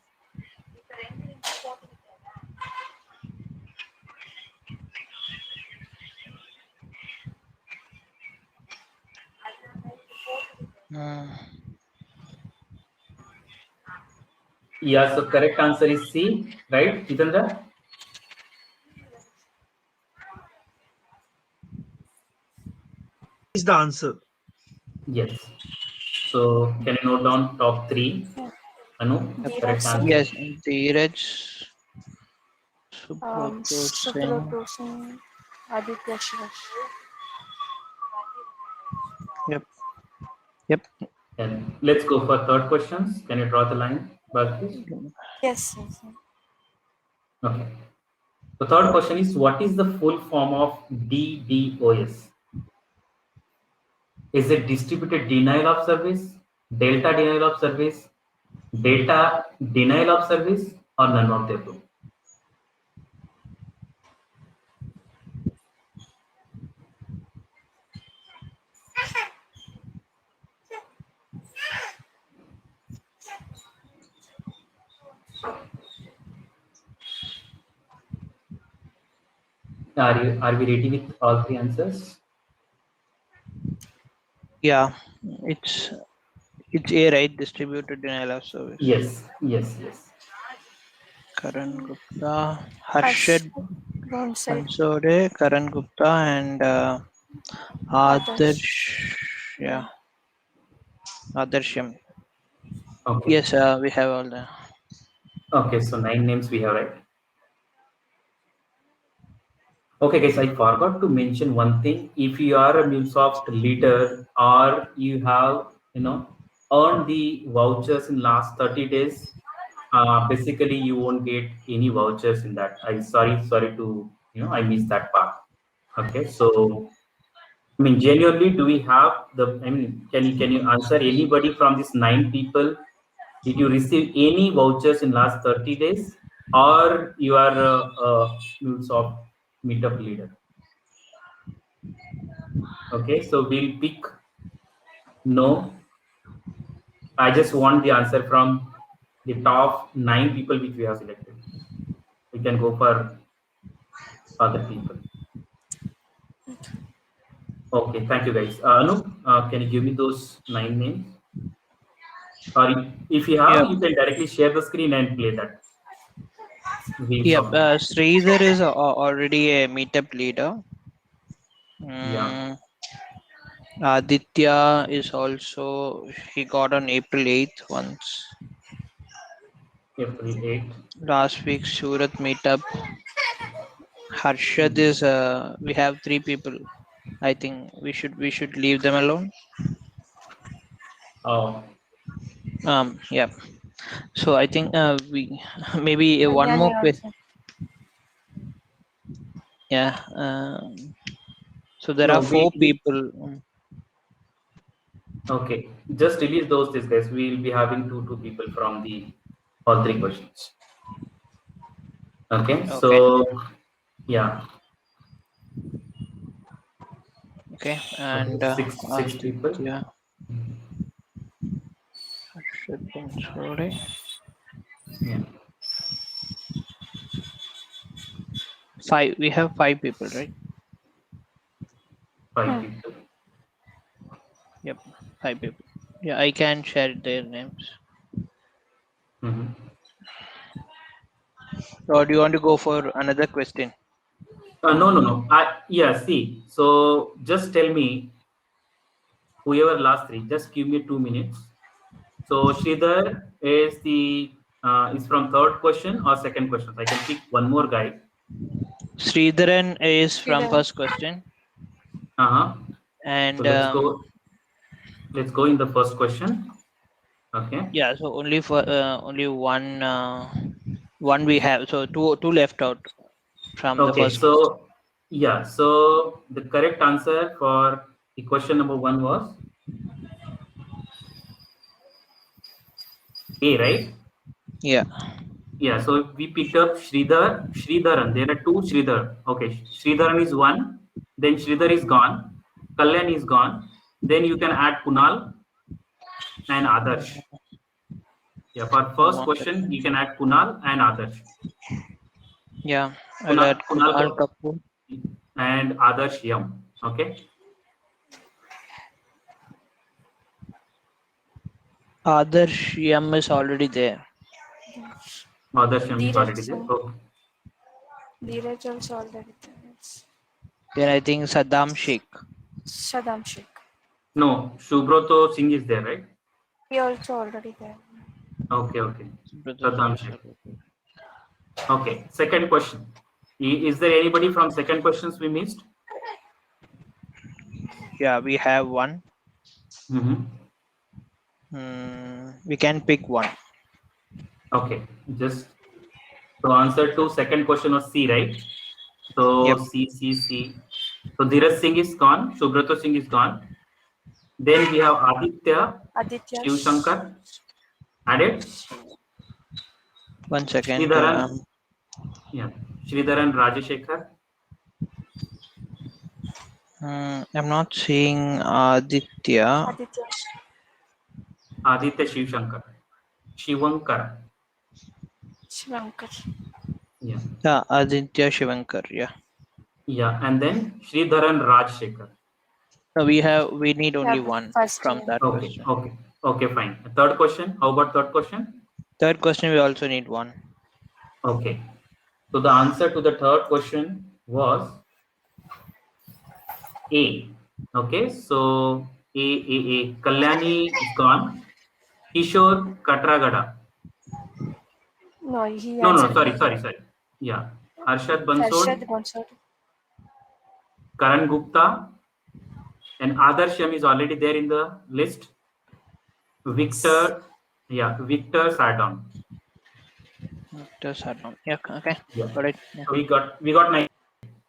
Uh, Yeah, so correct answer is C, right, Jitendra? Is the answer. Yes. So can you note down top three? Yeah. Anu, Dheeraj correct Singh, answer. yes, Dheeraj, Subrata Singh. Subrata Singh, Aditya Shiva. Yep. Yep. And let's go for third questions. Can you draw the line, Balkis? Yes, yes, yes. Okay. The third question is, what is the full form of DDoS? Is it distributed denial of service, delta denial of service, data denial of service, or none of the above? Are we ready with all three answers? Yeah, it's A, right? Distributed denial of service. Yes, yes, yes. Karan Gupta, Harsh, Harshad don't say Pansode, Karan Gupta, and others. Adarsh. Yeah, Adarsham. Okay. Yes, we have all the. Okay, so 9 names we have, right? Okay, guys, I forgot to mention one thing. If you are a Mulesoft leader or you have, earned the vouchers in last 30 days, basically you won't get any vouchers in that. I sorry to, I missed that part. Okay, so I mean, genuinely, do we have the? I mean, can you answer anybody from these 9 people? Did you receive any vouchers in last 30 days, or you are a Mulesoft meetup leader? Okay, so we'll pick no. I just want the answer from the top 9 people which we have selected. We can go for other people. Okay, thank you guys. Anup, can you give me those 9 names? Or if you Yep. have, you can directly share the screen and play that. Wheels Yep. of Time. Sridhar is already a meetup leader. Yeah, Aditya is also, he got on April 8th once. April 8th. Last week, Surat meetup. Harshad is, we have 3 people. I think we should leave them alone. Oh, Yeah. So I think we maybe one more Kalyani question. also. Yeah. So there no, are 4 people. okay. Just release these guys. We'll be having two people from the all 3 questions. Okay, Okay. so yeah, Okay. okay, And six people. Aditya, Harshad Bansode. Yeah, 5. We have 5 people, right? 5 people. Yep. 5 people. Yeah, I can share their names. Mm-hmm. Or do you want to go for another question? No. Yeah, see. So just tell me whoever last 3. Just give me 2 minutes. So Sridhar is from third question or second question. I can pick one more guy. Sridharan is from Sridhar. first question. So And let's go. Let's go in the first question. Okay. yeah, so only for only one we have. So two left out. from the Okay, first. so yeah, so the correct answer for the question number 1 was A, right? Yeah. Yeah, so we picked up Sridharan. There are two Sridhar. Okay, Sridharan is one, then Sridhar is gone, Kalyan is gone. Then you can add Kunal and Adarsh. Yeah, for first One question, second. you can add Kunal and Adarsh. Yeah, I'll Kunal, add Kunal Kapoor. and Adarsh Yam. Okay, Adarsh Yam is already there. Adarsh Yam is already Dheeraj, there. Okay. Dheeraj also already there. Yes. Then I think Saddam Sheikh. Saddam Sheikh. No, Subroto Singh is there, right? He also already there. Okay, okay. Brother Saddam Singh. Sheikh. Okay, second question. Is there anybody from second questions we missed? Yeah, we have one. Mm-hmm. We can pick one. Okay, just so answer to second question was C, right? So Yep. C. So Dheeraj Singh is gone, Subrato Singh is gone. Then we have Aditya Aditya. Shiv Shankar added, One second. Sridharan, yeah, Sridharan Rajashekhar, I'm not seeing Aditya. Aditya. Aditya Shiv Shankar, Shivankar, Shivankar. yeah, Yeah, Aditya Shivankar. Yeah. yeah, and then Sridharan Rajashekhar. So we need only Yeah, one first from year. that Okay, question. okay, okay, fine. Third question. How about third question? Third question we also need one. Okay. So the answer to the third question was A. Okay, so A. Kalyani is gone. Kishore Katragada. No, he No, answered sorry, B. sorry. Yeah. Harshad Bansod, Harshad Bansod. Karan Gupta, and Adarsh Yam is already there in the list. Victor Sardon. Victor Sardon. Yeah. Okay. Yeah. Got it. Yeah. So we got 9.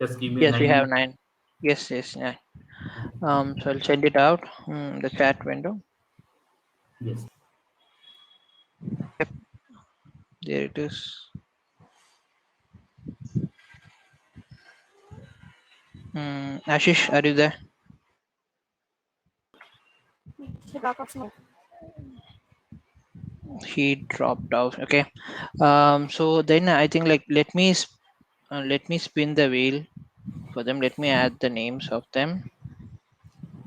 Just give me Yes, we 9 have minutes. 9. Yes. Yeah. So I'll send it out. The chat window. Yes. There it is. Ashish, are you there? He back of no. He dropped out. Okay. So then I think like let me spin the wheel for them. Let me add the names of them.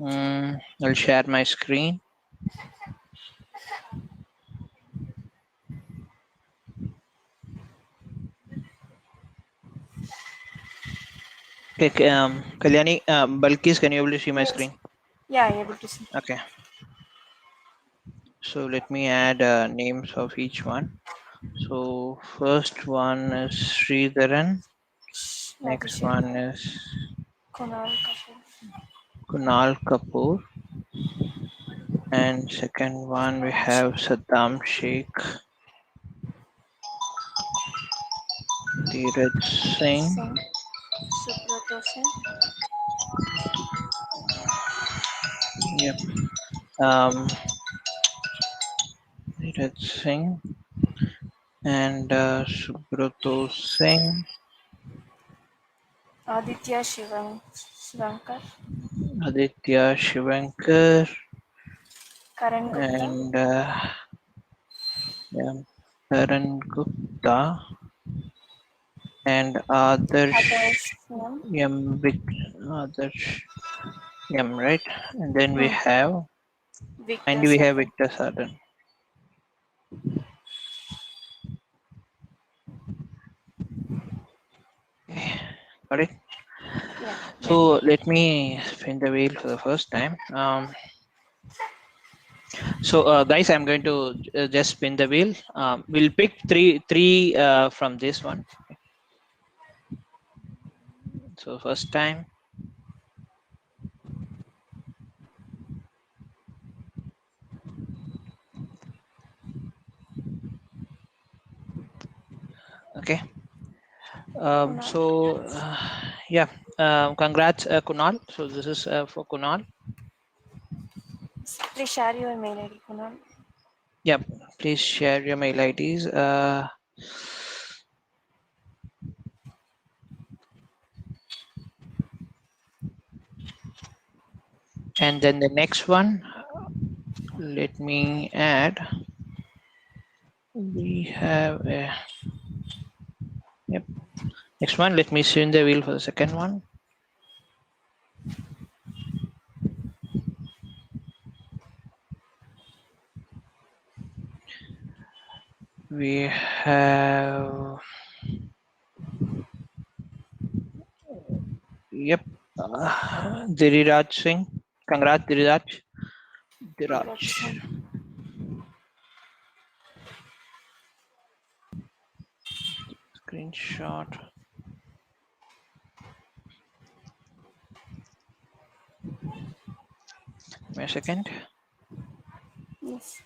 I'll share my screen. Okay. Kalyani, Balkis, can you able to see my Yes. screen? Yeah, I able to see. Okay. So let me add names of each one. So first one is Sridharan. Next Abhishek. one is Kunal Kapoor. Kunal Kapoor. And second one we have Saddam Sheikh, Dheeraj Singh, Singh. Subrato Singh. yep, um, Dheeraj Singh and Subrato Singh, Aditya Shivankar. Aditya Shivankar, Karan Gupta. and yeah, Karan Gupta and Others. No. Adarsh Yam, right? And then we Hmm. have Victor finally we have Sardin. Victor Sardin. Okay, got it. Yeah. So let me spin the wheel for the first time. So guys, I'm going to just spin the wheel. We'll pick three from this one. So first time. Okay. So yeah, congrats, Kunal. So this is for Kunal. Please share your mail ID, Kunal. Yep, please share your mail IDs. And then the next one, let me add. We have a, yep. Next one, let me spin the wheel for the second one. We have, yep, Diriraj Singh. Congrats, Diriraj. Diraj. Screenshot. Wait a second. Yes.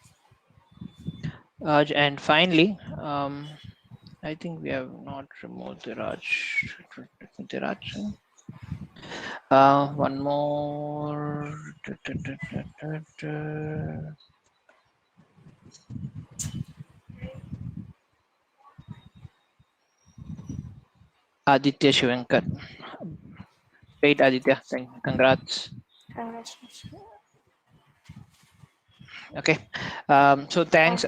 And finally, I think we have not removed Diraj. Diraj Singh. One more. Aditya Shivankar. Great, Aditya. Congrats. Congratulations. Okay. So thanks.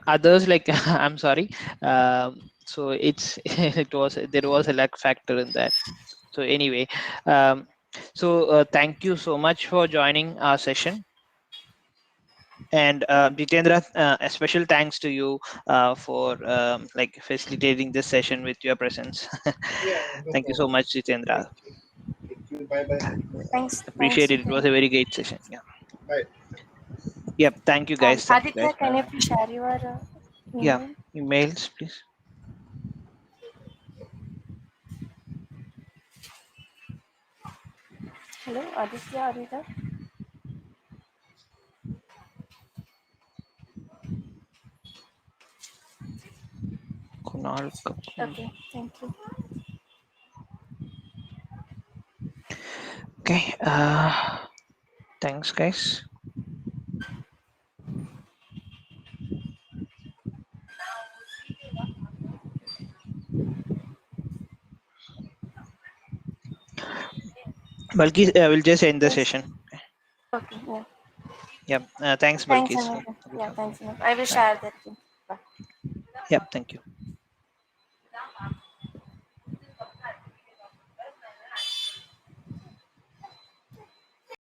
Others like I'm sorry. So there was a lag factor in that. So anyway, thank you so much for joining our session. And Jitendra, a special thanks to you for like facilitating this session with your presence. Yeah, no Thank you so problem. much, Jitendra. Thank you. Thank you. Bye bye. Thanks. Appreciate it. It was a very great session. Yeah. Bye. Yep. Thank you, guys. Thank you, guys. Aditya, can you please share your Yeah. email? Emails, please. Hello, Aditya, are you there? Kunal Kapoor. Okay, thank you. Okay. Thanks, guys. Balkis, we'll just end the Yes. session. Okay, yeah. Yep. Thanks, Thanks, Balkis. Anurag. Yeah, thanks, Anurag. I will Bye. share that link. Bye. Yep. Thank you.